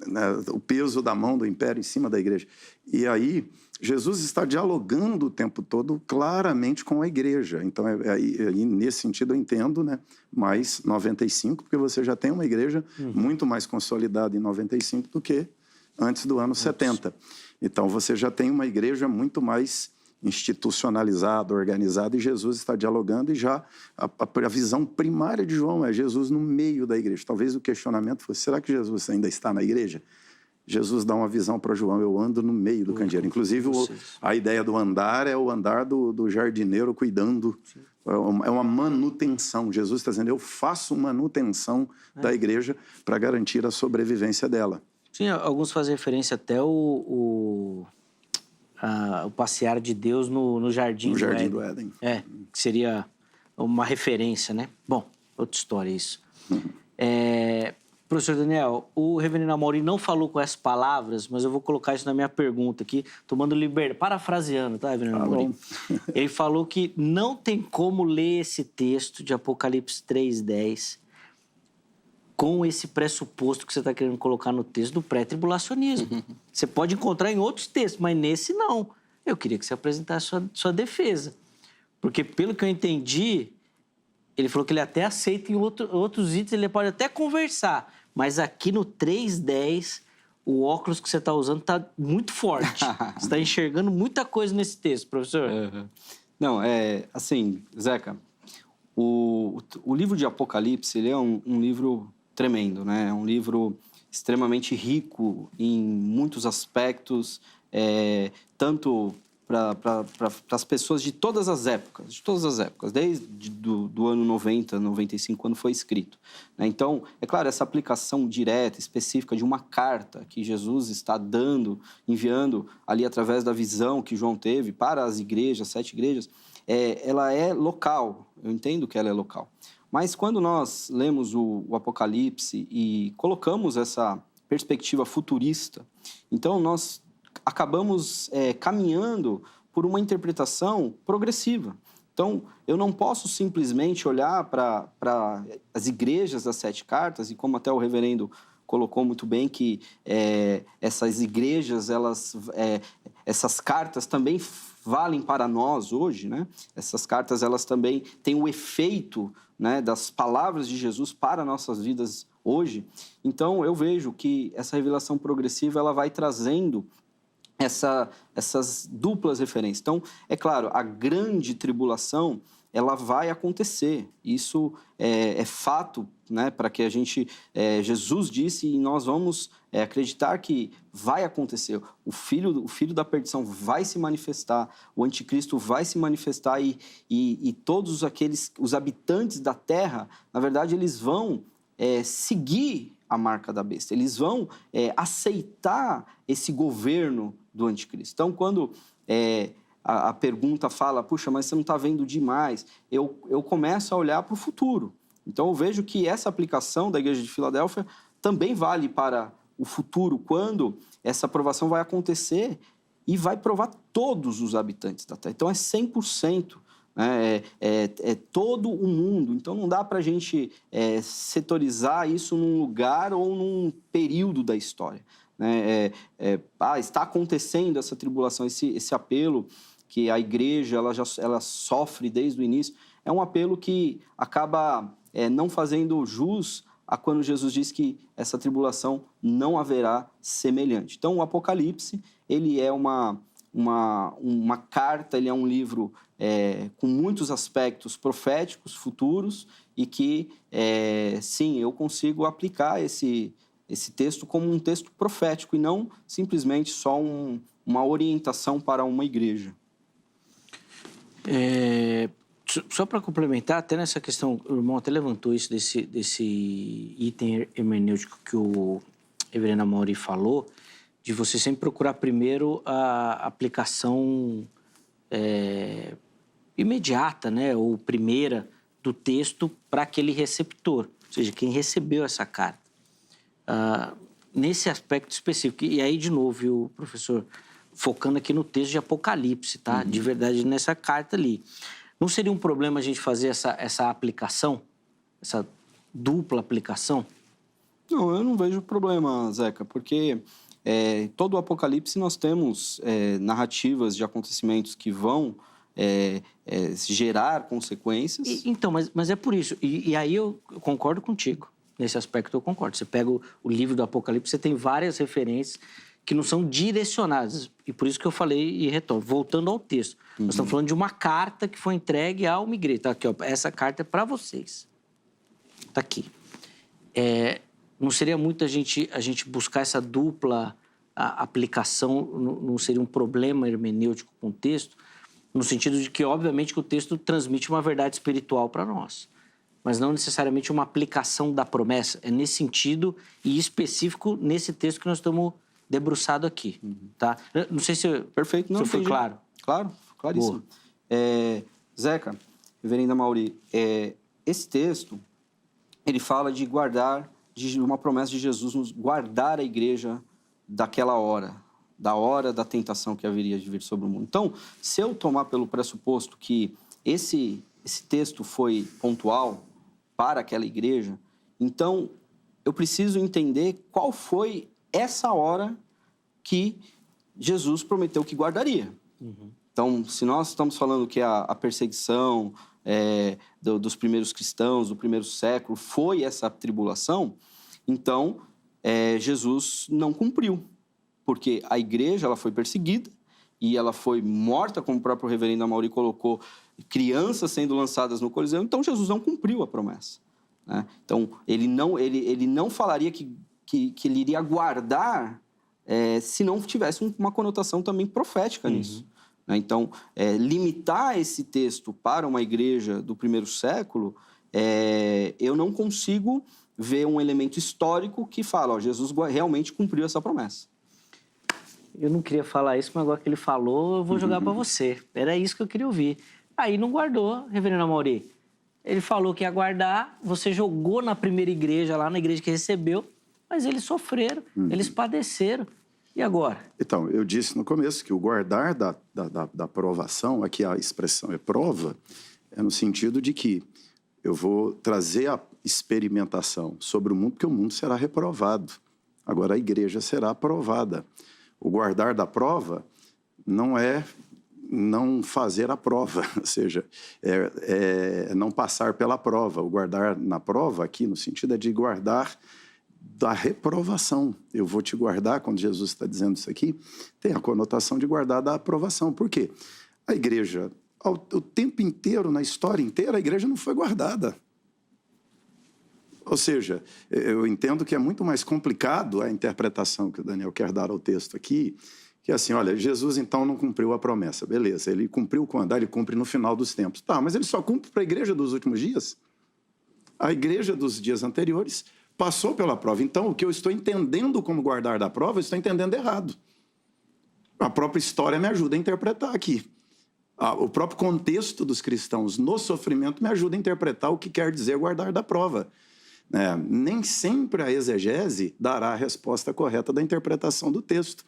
né, o peso da mão do império em cima da igreja. E aí Jesus está dialogando o tempo todo claramente com a igreja. Então, nesse sentido, eu entendo, né, mais 95, porque você já tem uma igreja muito mais consolidada em 95 do que antes do ano 70. Então, você já tem uma igreja muito mais institucionalizada, organizada, e Jesus está dialogando, e já a visão primária de João é Jesus no meio da igreja. Talvez o questionamento fosse, será que Jesus ainda está na igreja? Jesus dá uma visão para João: eu ando no meio do candeeiro. Inclusive, a ideia do andar é o andar do jardineiro cuidando. Sim. É uma manutenção. Jesus está dizendo: eu faço manutenção da igreja para garantir a sobrevivência dela. Sim, alguns fazem referência até o passear de Deus no Jardim do Éden. Que seria uma referência, né? Bom, outra história isso. Professor Daniel, o reverendo Amaury não falou com essas palavras, mas eu vou colocar isso na minha pergunta aqui, tomando liberdade, parafraseando, tá, reverendo Amaury? Ele falou que não tem como ler esse texto de Apocalipse 3:10 com esse pressuposto que você está querendo colocar no texto do pré-tribulacionismo. Você pode encontrar em outros textos, mas nesse não. Eu queria que você apresentasse sua defesa. Porque, pelo que eu entendi, ele falou que ele até aceita em outros itens, ele pode até conversar. Mas aqui no 3:10, o óculos que você está usando está muito forte. Você está enxergando muita coisa nesse texto, professor. Não, assim, Zeca, o livro de Apocalipse, ele é um livro tremendo, né? É um livro extremamente rico em muitos aspectos, tanto para as pessoas de todas as épocas, desde do ano 90, 95, quando foi escrito. Então, é claro, essa aplicação direta, específica de uma carta que Jesus está enviando ali através da visão que João teve para as igrejas, 7 igrejas, ela é local, eu entendo que ela é local. Mas quando nós lemos o Apocalipse e colocamos essa perspectiva futurista, então nós acabamos caminhando por uma interpretação progressiva. Então, eu não posso simplesmente olhar para as igrejas das 7 cartas, e como até o reverendo colocou muito bem, que essas igrejas, essas cartas também valem para nós hoje, né? Essas cartas, elas também têm o efeito, né, das palavras de Jesus para nossas vidas hoje. Então, eu vejo que essa revelação progressiva, ela vai trazendo essas duplas referências. Então, é claro, a grande tribulação, ela vai acontecer. Isso é fato, né, para que a gente... Jesus disse e nós vamos acreditar que vai acontecer. O filho da perdição vai se manifestar, o anticristo vai se manifestar e todos os habitantes da terra, na verdade, eles vão seguir a marca da besta. Eles vão aceitar esse governo do anticristo. Então, quando a pergunta fala, puxa, mas você não está vendo demais, eu começo a olhar para o futuro. Então, eu vejo que essa aplicação da Igreja de Filadélfia também vale para o futuro, quando essa aprovação vai acontecer e vai provar todos os habitantes da Terra. Então, é 100%. É todo o mundo. Então, não dá para a gente setorizar isso num lugar ou num período da história. Está acontecendo essa tribulação, esse apelo que a igreja ela sofre desde o início, é um apelo que acaba não fazendo jus a quando Jesus diz que essa tribulação não haverá semelhante. Então, o Apocalipse, ele é uma carta, ele é um livro com muitos aspectos proféticos, futuros, e que, sim, eu consigo aplicar esse texto como um texto profético e não simplesmente só uma orientação para uma igreja. Só para complementar, até nessa questão, o irmão até levantou isso desse item hermenêutico que o reverendo Amaury falou, de você sempre procurar primeiro a aplicação imediata, né, ou primeira do texto para aquele receptor, ou seja, quem recebeu essa carta. Nesse aspecto específico, e aí, de novo, viu, professor, focando aqui no texto de Apocalipse, tá? De verdade, nessa carta ali. Não seria um problema a gente fazer essa aplicação, essa dupla aplicação? Não, eu não vejo problema, Zeca, porque todo o Apocalipse nós temos narrativas de acontecimentos que vão gerar consequências. Então, mas é por isso. E aí eu concordo contigo. Nesse aspecto eu concordo. Você pega o livro do Apocalipse, você tem várias referências que não são direcionadas. E por isso que eu falei e retorno. Voltando ao texto. Nós estamos falando de uma carta que foi entregue a uma igreja. Tá aqui, ó, essa carta é para vocês. Está aqui. Não seria muito a gente buscar essa dupla aplicação, não seria um problema hermenêutico com o texto, no sentido de que, obviamente, que o texto transmite uma verdade espiritual para nós, mas não necessariamente uma aplicação da promessa. É nesse sentido e específico nesse texto que nós estamos debruçados aqui, tá? Não sei se Perfeito, não, se foi entendi. claro. Claro, claríssimo. Zeca, reverenda Mauri, esse texto, ele fala de guardar, de uma promessa de Jesus nos guardar a igreja daquela hora, da hora da tentação que haveria de vir sobre o mundo. Então, se eu tomar pelo pressuposto que esse texto foi pontual para aquela igreja, então eu preciso entender qual foi essa hora que Jesus prometeu que guardaria. Então, se nós estamos falando que a perseguição dos primeiros cristãos, do primeiro século, foi essa tribulação, então Jesus não cumpriu, porque a igreja ela foi perseguida e ela foi morta, como o próprio reverendo Amaury colocou, crianças sendo lançadas no Coliseu, então Jesus não cumpriu a promessa, né? Então, ele não falaria que ele iria guardar se não tivesse uma conotação também profética nisso. Então, limitar esse texto para uma igreja do primeiro século, eu não consigo ver um elemento histórico que fala, ó, Jesus realmente cumpriu essa promessa. Eu não queria falar isso, mas agora que ele falou, eu vou jogar para você. Era isso que eu queria ouvir. Aí não guardou, reverendo Amaury. Ele falou que ia guardar, você jogou na primeira igreja, lá na igreja que recebeu, mas eles sofreram, eles padeceram. E agora? Então, eu disse no começo que o guardar da provação, aqui a expressão é prova, é no sentido de que eu vou trazer a experimentação sobre o mundo, porque o mundo será reprovado. Agora a igreja será aprovada. O guardar da prova não é não fazer a prova, ou seja, não passar pela prova. O guardar na prova, aqui no sentido, é de guardar da reprovação. Eu vou te guardar, quando Jesus está dizendo isso aqui, tem a conotação de guardar da aprovação. Por quê? A igreja, o tempo inteiro, na história inteira, a igreja não foi guardada. Ou seja, eu entendo que é muito mais complicado a interpretação que o Daniel quer dar ao texto aqui, que é assim, olha, Jesus então não cumpriu a promessa. Beleza, ele cumpriu quando? Ele cumpre no final dos tempos. Tá, mas ele só cumpre para a igreja dos últimos dias? A igreja dos dias anteriores passou pela prova. Então, o que eu estou entendendo como guardar da prova, eu estou entendendo errado. A própria história me ajuda a interpretar aqui. O próprio contexto dos cristãos no sofrimento me ajuda a interpretar o que quer dizer guardar da prova. Nem sempre a exegese dará a resposta correta da interpretação do texto.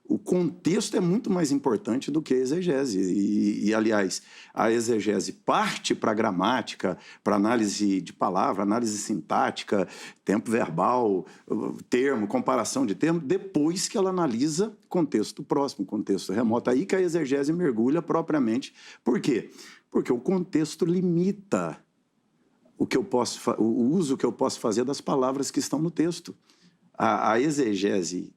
O contexto é muito mais importante do que a exegese. Aliás, a exegese parte para a gramática, para análise de palavra, análise sintática, tempo verbal, termo, comparação de termo, depois que ela analisa contexto próximo, contexto remoto. Aí que a exegese mergulha propriamente. Por quê? Porque o contexto limita o uso que eu posso fazer das palavras que estão no texto. A exegese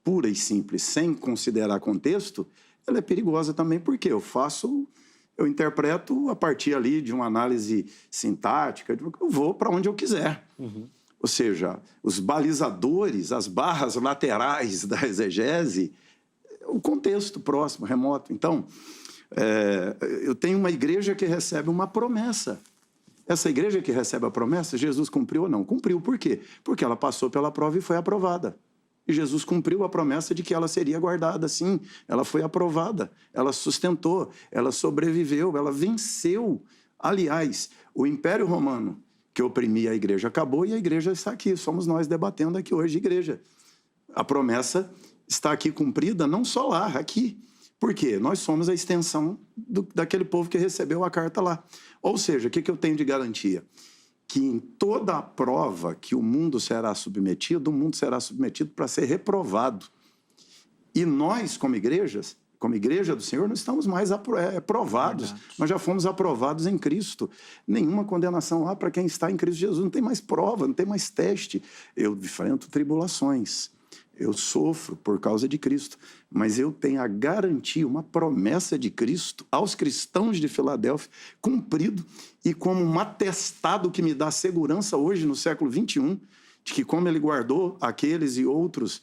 pura e simples, sem considerar contexto, ela é perigosa também, porque eu interpreto a partir ali de uma análise sintática, eu vou para onde eu quiser. Ou seja, os balizadores, as barras laterais da exegese, o contexto próximo, remoto. Então, eu tenho uma igreja que recebe uma promessa. Essa igreja que recebe a promessa, Jesus cumpriu ou não? Cumpriu. Por quê? Porque ela passou pela prova e foi aprovada. E Jesus cumpriu a promessa de que ela seria guardada, sim. Ela foi aprovada, ela sustentou, ela sobreviveu, ela venceu. Aliás, o Império Romano, que oprimia a igreja, acabou e a igreja está aqui. Somos nós debatendo aqui hoje, igreja. A promessa está aqui cumprida, não só lá, aqui. Por quê? Nós somos a extensão daquele povo que recebeu a carta lá. Ou seja, o que eu tenho de garantia? Que em toda a prova que o mundo será submetido para ser reprovado. E nós, como igreja do Senhor, não estamos mais aprovados. Nós já fomos aprovados em Cristo. Nenhuma condenação há para quem está em Cristo Jesus. Não tem mais prova, não tem mais teste. Eu enfrento tribulações. Eu sofro por causa de Cristo, mas eu tenho a garantia, uma promessa de Cristo aos cristãos de Filadélfia, cumprido, e como um atestado que me dá segurança hoje, no século XXI, de que como ele guardou aqueles e outros,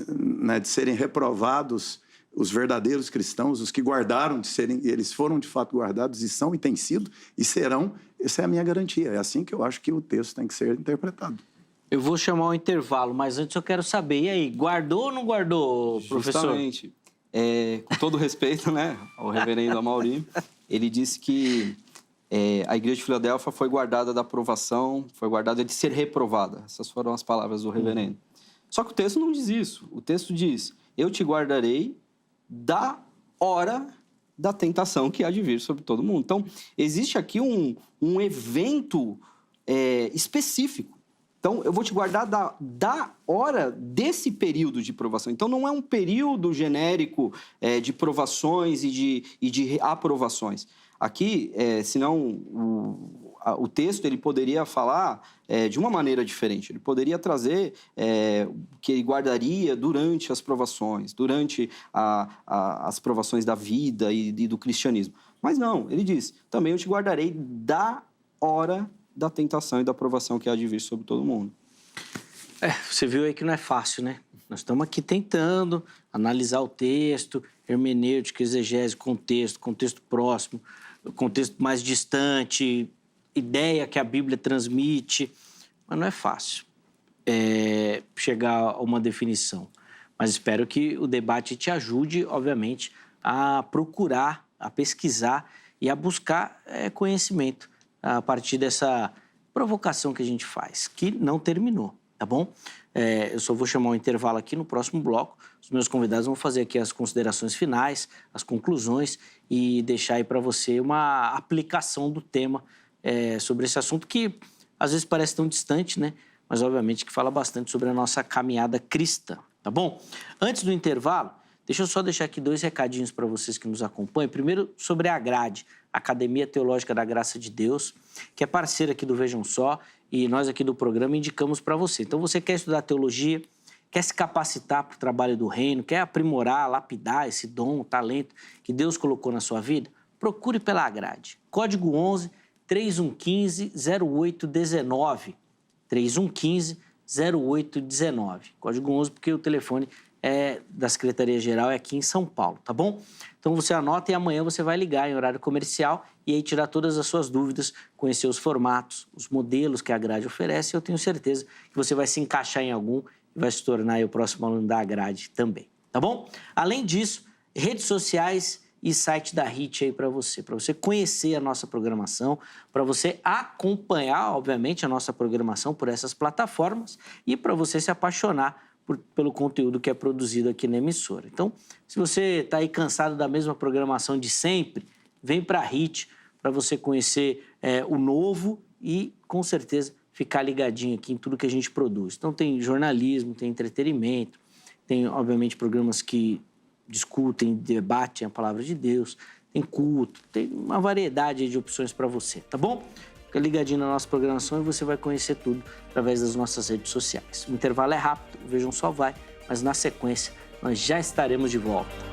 né, de serem reprovados, os verdadeiros cristãos, os que guardaram de serem, eles foram de fato guardados e são e têm sido e serão, essa é a minha garantia. É assim que eu acho que o texto tem que ser interpretado. Eu vou chamar um intervalo, mas antes eu quero saber, e aí, guardou ou não guardou, professor? Justamente. Com todo respeito, né, ao reverendo Amaury, ele disse que a igreja de Filadélfia foi guardada da aprovação, foi guardada de ser reprovada. Essas foram as palavras do reverendo. Só que o texto não diz isso. O texto diz, eu te guardarei da hora da tentação que há de vir sobre todo mundo. Então, existe aqui um evento específico. Então, eu vou te guardar da hora desse período de provação. Então, não é um período genérico de provações e de aprovações. Aqui, senão o texto ele poderia falar de uma maneira diferente. Ele poderia trazer que ele guardaria durante as provações, durante as provações da vida e do cristianismo. Mas não, ele diz, também eu te guardarei da hora da tentação e da provação que há de vir sobre todo mundo. Você viu aí que não é fácil, né? Nós estamos aqui tentando analisar o texto, hermenêutica, exegese, contexto próximo, contexto mais distante, ideia que a Bíblia transmite, mas não é fácil chegar a uma definição. Mas espero que o debate te ajude, obviamente, a procurar, a pesquisar e a buscar conhecimento a partir dessa provocação que a gente faz, que não terminou, tá bom? Eu só vou chamar um intervalo aqui no próximo bloco. Os meus convidados vão fazer aqui as considerações finais, as conclusões e deixar aí para você uma aplicação do tema sobre esse assunto que às vezes parece tão distante, né? Mas obviamente que fala bastante sobre a nossa caminhada cristã, tá bom? Antes do intervalo, deixa eu só deixar aqui 2 recadinhos para vocês que nos acompanham. Primeiro, sobre a Grade, Academia Teológica da Graça de Deus, que é parceira aqui do Vejam Só, e nós aqui do programa indicamos para você. Então, você quer estudar teologia, quer se capacitar para o trabalho do reino, quer aprimorar, lapidar esse dom, talento que Deus colocou na sua vida? Procure pela Grade. Código 11 3115 0819. 3115 0819. Código 11 porque o telefone da Secretaria-Geral é aqui em São Paulo, tá bom? Então você anota e amanhã você vai ligar em horário comercial e aí tirar todas as suas dúvidas, conhecer os formatos, os modelos que a Grade oferece. Eu tenho certeza que você vai se encaixar em algum e vai se tornar aí o próximo aluno da Grade também, tá bom? Além disso, redes sociais e site da HIT aí para você conhecer a nossa programação, para você acompanhar, obviamente, a nossa programação por essas plataformas e para você se apaixonar pelo conteúdo que é produzido aqui na emissora. Então, se você está aí cansado da mesma programação de sempre, vem para a HIT para você conhecer o novo e, com certeza, ficar ligadinho aqui em tudo que a gente produz. Então, tem jornalismo, tem entretenimento, tem, obviamente, programas que discutem, debatem a palavra de Deus, tem culto, tem uma variedade de opções para você, tá bom? Fica ligadinho na nossa programação e você vai conhecer tudo através das nossas redes sociais. O intervalo é rápido, Vejam Só vai, mas na sequência nós já estaremos de volta.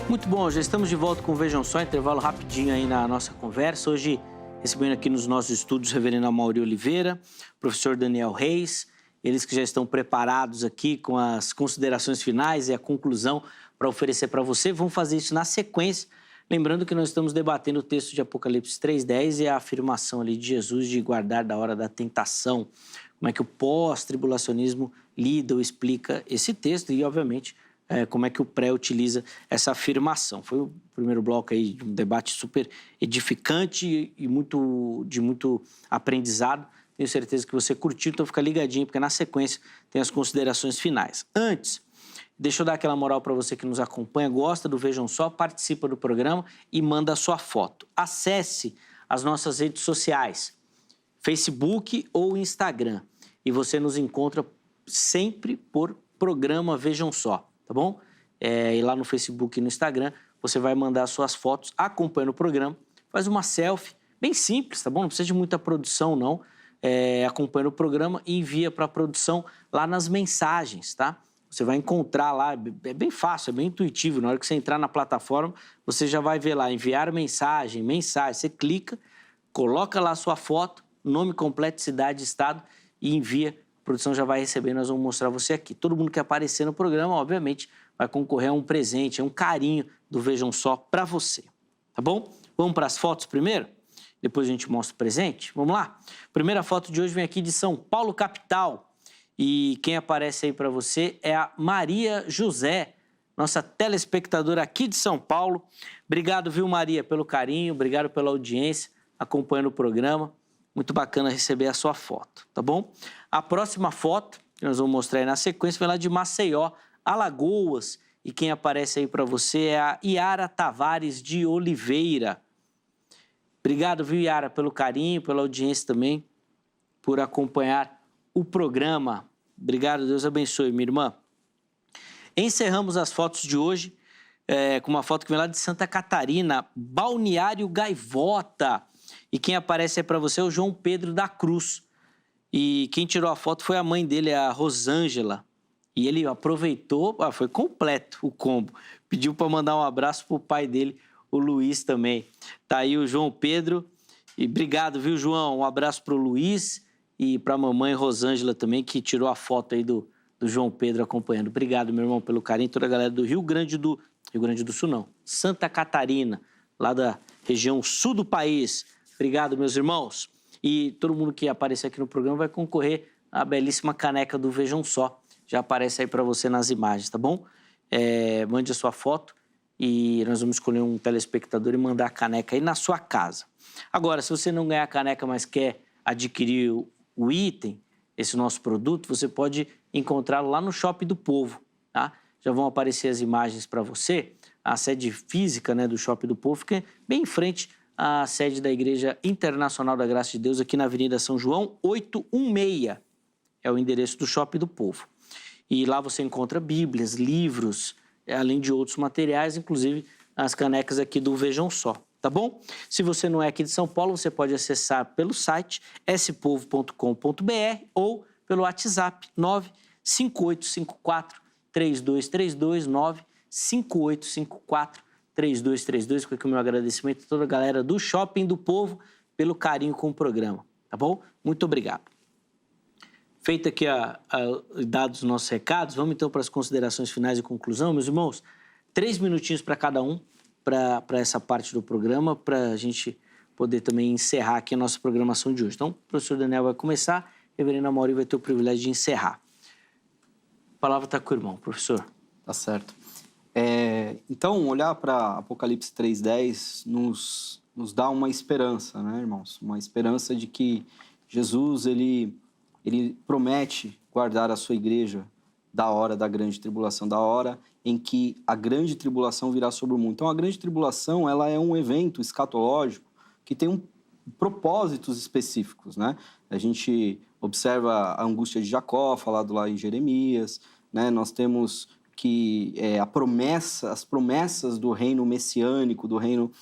Muito bom, já estamos de volta com o Vejam Só, intervalo rapidinho aí na nossa conversa. Hoje, recebendo aqui nos nossos estúdios o reverendo Amaury Oliveira, professor Daniel Reis, eles que já estão preparados aqui com as considerações finais e a conclusão para oferecer para você. Vamos fazer isso na sequência, lembrando que nós estamos debatendo o texto de Apocalipse 3:10 e a afirmação ali de Jesus de guardar da hora da tentação. Como é que o pós-tribulacionismo lida ou explica esse texto e, obviamente, como é que o pré utiliza essa afirmação. Foi o primeiro bloco aí de um debate super edificante e de muito aprendizado. Tenho certeza que você curtiu, então fica ligadinho, porque na sequência tem as considerações finais. Antes, deixa eu dar aquela moral para você que nos acompanha, gosta do Vejam Só, participa do programa e manda a sua foto. Acesse as nossas redes sociais, Facebook ou Instagram, e você nos encontra sempre por programa Vejam Só. tá bom? E lá no Facebook e no Instagram, você vai mandar suas fotos acompanhando o programa, faz uma selfie, bem simples, tá bom? Não precisa de muita produção, não. Acompanha o programa e envia para a produção lá nas mensagens, tá? Você vai encontrar lá, é bem fácil, é bem intuitivo. Na hora que você entrar na plataforma, você já vai ver lá, enviar mensagem. Você clica, coloca lá a sua foto, nome completo, cidade, estado e envia. A produção já vai receber, nós vamos mostrar você aqui. Todo mundo que aparecer no programa, obviamente, vai concorrer a um presente, a um carinho do Vejam Só para você, tá bom? Vamos para as fotos primeiro? Depois a gente mostra o presente. Vamos lá? Primeira foto de hoje vem aqui de São Paulo, capital. E quem aparece aí para você é a Maria José, nossa telespectadora aqui de São Paulo. Obrigado, viu, Maria, pelo carinho, obrigado pela audiência, acompanhando o programa. Muito bacana receber a sua foto, tá bom? A próxima foto, que nós vamos mostrar aí na sequência, vem lá de Maceió, Alagoas. E quem aparece aí para você é a Yara Tavares de Oliveira. Obrigado, viu, Yara, pelo carinho, pela audiência também, por acompanhar o programa. Obrigado, Deus abençoe, minha irmã. Encerramos as fotos de hoje com uma foto que vem lá de Santa Catarina, Balneário Gaivota. E quem aparece aí para você é o João Pedro da Cruz. E quem tirou a foto foi a mãe dele, a Rosângela. E ele aproveitou, foi completo o combo. Pediu para mandar um abraço para o pai dele, o Luiz também. Tá aí o João Pedro. E obrigado, viu, João? Um abraço para o Luiz e para a mamãe Rosângela também, que tirou a foto aí do João Pedro acompanhando. Obrigado, meu irmão, pelo carinho. Toda a galera do Rio Grande do Sul, não. Santa Catarina, lá da região sul do país. Obrigado, meus irmãos. E todo mundo que aparecer aqui no programa vai concorrer à belíssima caneca do Vejam Só. Já aparece aí para você nas imagens, tá bom? Mande a sua foto e nós vamos escolher um telespectador e mandar a caneca aí na sua casa. Agora, se você não ganhar a caneca, mas quer adquirir o item, esse nosso produto, você pode encontrá-lo lá no Shopping do Povo, tá? Já vão aparecer as imagens para você. A sede física, né, do Shopping do Povo fica bem em frente à sede da Igreja Internacional da Graça de Deus, aqui na Avenida São João, 816. É o endereço do Shopping do Povo. E lá você encontra bíblias, livros, além de outros materiais, inclusive as canecas aqui do Vejam Só, tá bom? Se você não é aqui de São Paulo, você pode acessar pelo site spovo.com.br ou pelo WhatsApp 95854-3232, 95854-3232. Fica aqui o meu agradecimento a toda a galera do Shopping do Povo pelo carinho com o programa, tá bom? Muito obrigado. Feito aqui dados os nossos recados, vamos então para as considerações finais e conclusão, meus irmãos. 3 minutinhos para cada um, para essa parte do programa, para a gente poder também encerrar aqui a nossa programação de hoje. Então, o professor Daniel vai começar, a reverenda Mauri vai ter o privilégio de encerrar. A palavra está com o irmão, professor. Tá certo. Então, olhar para Apocalipse 3:10 nos dá uma esperança, né, irmãos? Uma esperança de que Jesus, ele promete guardar a sua igreja da hora da grande tribulação, da hora em que a grande tribulação virá sobre o mundo. Então, a grande tribulação, ela é um evento escatológico que tem propósitos específicos, né? A gente observa a angústia de Jacó, falado lá em Jeremias, né? Nós temos que as promessas do reino messiânico, do reino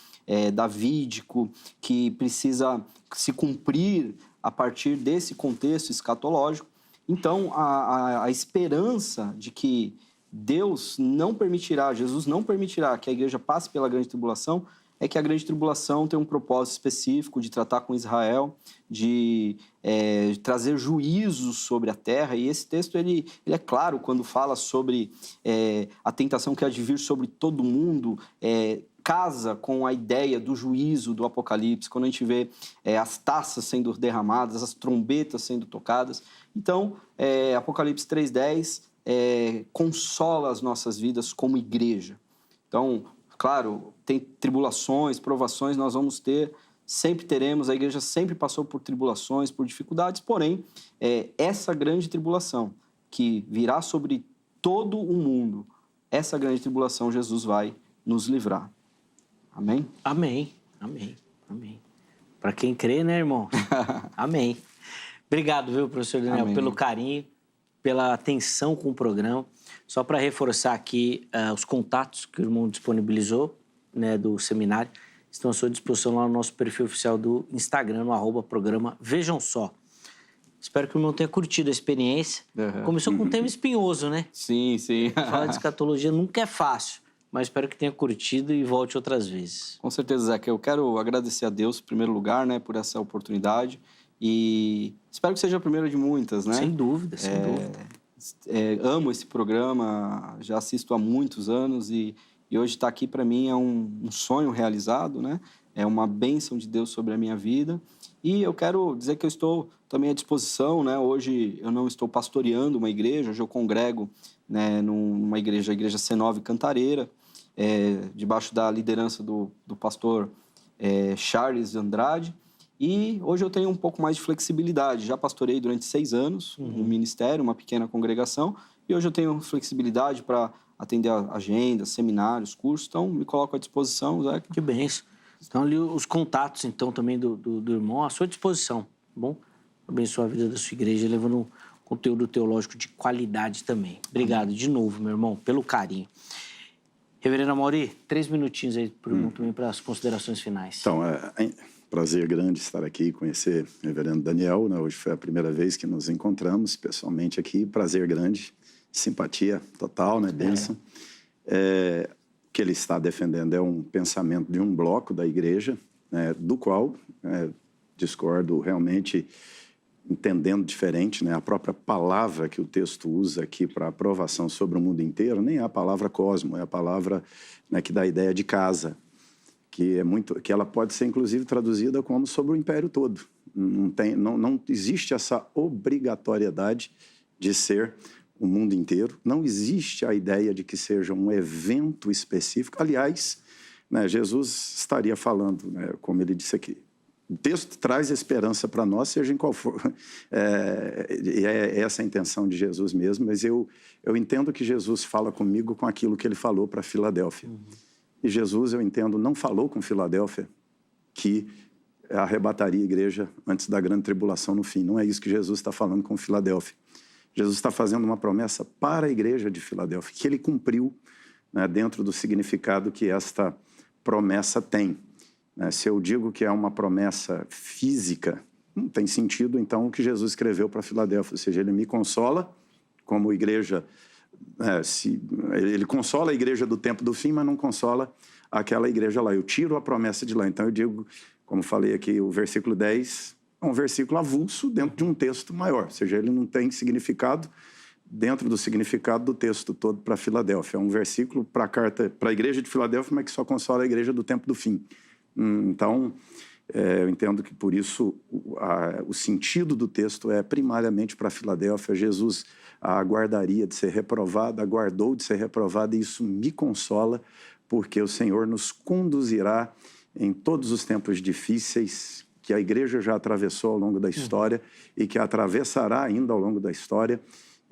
davídico, que precisa se cumprir a partir desse contexto escatológico. Então, a esperança de que Jesus não permitirá que a igreja passe pela grande tribulação, é que a grande tribulação tem um propósito específico de tratar com Israel, de trazer juízos sobre a terra. E esse texto ele é claro quando fala sobre a tentação que há de vir sobre todo mundo, casa com a ideia do juízo do Apocalipse, quando a gente vê as taças sendo derramadas, as trombetas sendo tocadas. Então, Apocalipse 3:10 consola as nossas vidas como igreja. Então, claro, tem tribulações, provações, nós vamos ter, sempre teremos, a igreja sempre passou por tribulações, por dificuldades, porém, essa grande tribulação que virá sobre todo o mundo, essa grande tribulação Jesus vai nos livrar. Amém? Amém, amém, amém. Para quem crê, né, irmão? Amém. Obrigado, viu, professor Daniel, Amém. pelo carinho. pela atenção com o programa. Só para reforçar aqui os contatos que o irmão disponibilizou, né, do seminário, estão à sua disposição lá no nosso perfil oficial do Instagram, no @programa Vejam Só. Espero que o irmão tenha curtido a experiência. Começou com um tema espinhoso, né? Sim, sim. Falar de escatologia nunca é fácil, mas espero que tenha curtido e volte outras vezes. Com certeza, Zeca. Eu quero agradecer a Deus, em primeiro lugar, né, por essa oportunidade. E espero que seja a primeira de muitas, né? Sem dúvida, sem dúvida. Amo esse programa, já assisto há muitos anos e hoje estar aqui para mim é um sonho realizado, né? É uma bênção de Deus sobre a minha vida. E eu quero dizer que eu estou também à disposição, né? Hoje eu não estou pastoreando uma igreja, hoje eu congrego, né, numa igreja, a Igreja C9 Cantareira, debaixo da liderança do pastor Charles Andrade. E hoje eu tenho um pouco mais de flexibilidade. Já pastorei durante 6 anos um ministério, uma pequena congregação, e hoje eu tenho flexibilidade para atender agendas, seminários, cursos. Então, me coloco à disposição, Zeca. Que bênção. Então, ali os contatos, então, também do irmão à sua disposição, tá bom? Abençoa a vida da sua igreja, levando conteúdo teológico de qualidade também. Obrigado de novo, meu irmão, pelo carinho. Reverendo Amaury, 3 minutinhos aí para o irmão também para as considerações finais. Então, prazer grande estar aqui e conhecer o reverendo Daniel, né? Hoje foi a primeira vez que nos encontramos pessoalmente aqui. Prazer grande, simpatia total, né? Bênção. O que ele está defendendo é um pensamento de um bloco da igreja, né? Do qual discordo realmente, entendendo diferente, né? A própria palavra que o texto usa aqui para aprovação sobre o mundo inteiro nem é a palavra cosmo, é a palavra, né, que dá a ideia de casa, que ela pode ser inclusive traduzida como sobre o império todo. Não existe essa obrigatoriedade de ser o mundo inteiro. Não existe a ideia de que seja um evento específico. Aliás, né, Jesus estaria falando, né, como ele disse aqui, o texto traz esperança para nós, seja em qual for. É essa a intenção de Jesus mesmo, mas eu entendo que Jesus fala comigo com aquilo que ele falou para Filadélfia. E Jesus, eu entendo, não falou com Filadélfia que arrebataria a igreja antes da grande tribulação no fim. Não é isso que Jesus está falando com Filadélfia. Jesus está fazendo uma promessa para a igreja de Filadélfia, que ele cumpriu, né, dentro do significado que esta promessa tem. Se eu digo que é uma promessa física, não tem sentido, então, o que Jesus escreveu para Filadélfia. Ou seja, ele me consola como igreja. Ele consola a igreja do tempo do fim, mas não consola aquela igreja lá. Eu tiro a promessa de lá. Então, eu digo, como falei aqui, o versículo 10 é um versículo avulso dentro de um texto maior. Ou seja, ele não tem significado dentro do significado do texto todo para Filadélfia. É um versículo para a carta, para a igreja de Filadélfia, mas que só consola a igreja do tempo do fim. Então, eu entendo que, por isso, o sentido do texto é primariamente para Filadélfia. Jesus aguardaria de ser reprovado, aguardou de ser reprovado, e isso me consola, porque o Senhor nos conduzirá em todos os tempos difíceis que a igreja já atravessou ao longo da história e que atravessará ainda ao longo da história.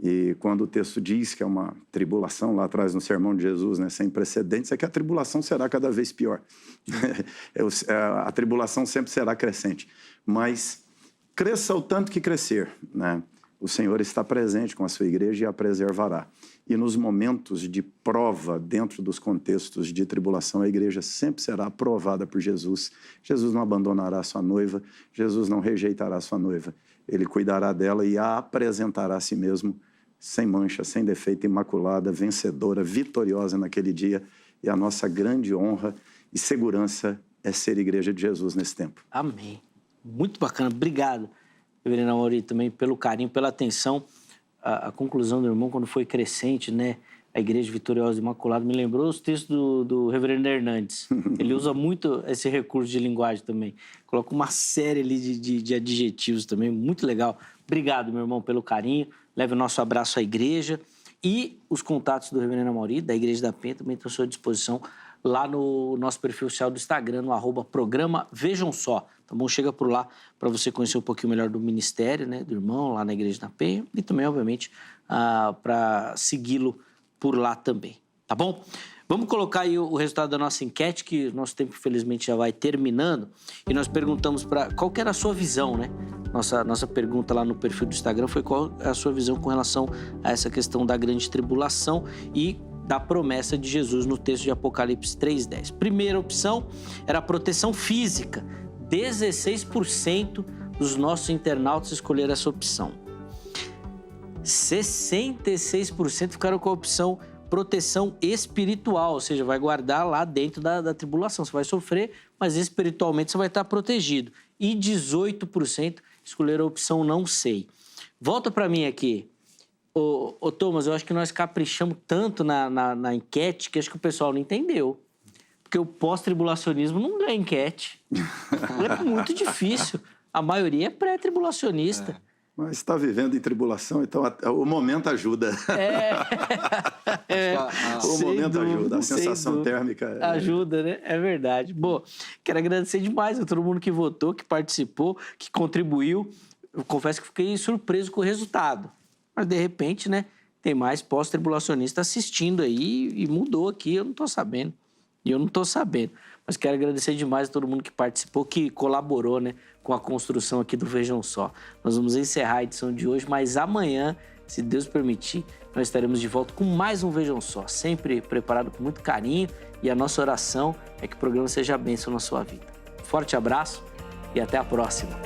E quando o texto diz que é uma tribulação, lá atrás no sermão de Jesus, né, sem precedentes, é que a tribulação será cada vez pior. A tribulação sempre será crescente. Mas cresça o tanto que crescer, né? O Senhor está presente com a sua igreja e a preservará. E nos momentos de prova, dentro dos contextos de tribulação, a igreja sempre será aprovada por Jesus. Jesus não abandonará a sua noiva, Jesus não rejeitará a sua noiva. Ele cuidará dela e a apresentará a si mesmo sem mancha, sem defeito, imaculada, vencedora, vitoriosa naquele dia. E a nossa grande honra e segurança é ser igreja de Jesus nesse tempo. Amém. Muito bacana. Obrigado, reverendo Amaury, também pelo carinho, pela atenção. A conclusão do irmão, quando foi crescente, né? A Igreja Vitoriosa e Imaculada, me lembrou os textos do reverendo Hernandes. Ele usa muito esse recurso de linguagem também. Coloca uma série ali de adjetivos também, muito legal. Obrigado, meu irmão, pelo carinho. Leve o nosso abraço à igreja. E os contatos do reverendo Amaury, da Igreja da Penha, também estão à sua disposição lá no nosso perfil oficial do Instagram, no @programa Vejam Só. Tá bom? Chega por lá para você conhecer um pouquinho melhor do ministério, né, do irmão, lá na Igreja da Penha. E também, obviamente, para segui-lo por lá também, tá bom? Vamos colocar aí o resultado da nossa enquete, que o nosso tempo, infelizmente, já vai terminando. E nós perguntamos qual que era a sua visão, né? Nossa pergunta lá no perfil do Instagram foi qual é a sua visão com relação a essa questão da grande tribulação e da promessa de Jesus no texto de Apocalipse 3:10. Primeira opção era a proteção física. 16% dos nossos internautas escolheram essa opção. 66% ficaram com a opção proteção espiritual, ou seja, vai guardar lá dentro da tribulação. Você vai sofrer, mas espiritualmente você vai estar protegido. E 18% escolheram a opção não sei. Volta para mim aqui. Ô Thomas, eu acho que nós caprichamos tanto na enquete que acho que o pessoal não entendeu. Porque o pós-tribulacionismo não ganha enquete. É muito difícil. A maioria é pré-tribulacionista. Mas está vivendo em tribulação, então o momento ajuda. O momento ajuda, a sensação térmica... Ajuda, né? É verdade. Bom, quero agradecer demais a todo mundo que votou, que participou, que contribuiu. Eu confesso que fiquei surpreso com o resultado. Mas, de repente, né, tem mais pós-tribulacionista assistindo aí e mudou aqui, eu não estou sabendo. Mas quero agradecer demais a todo mundo que participou, que colaborou, né, com a construção aqui do Vejam Só. Nós vamos encerrar a edição de hoje, mas amanhã, se Deus permitir, nós estaremos de volta com mais um Vejam Só, sempre preparado com muito carinho, e a nossa oração é que o programa seja bênção na sua vida. Forte abraço e até a próxima.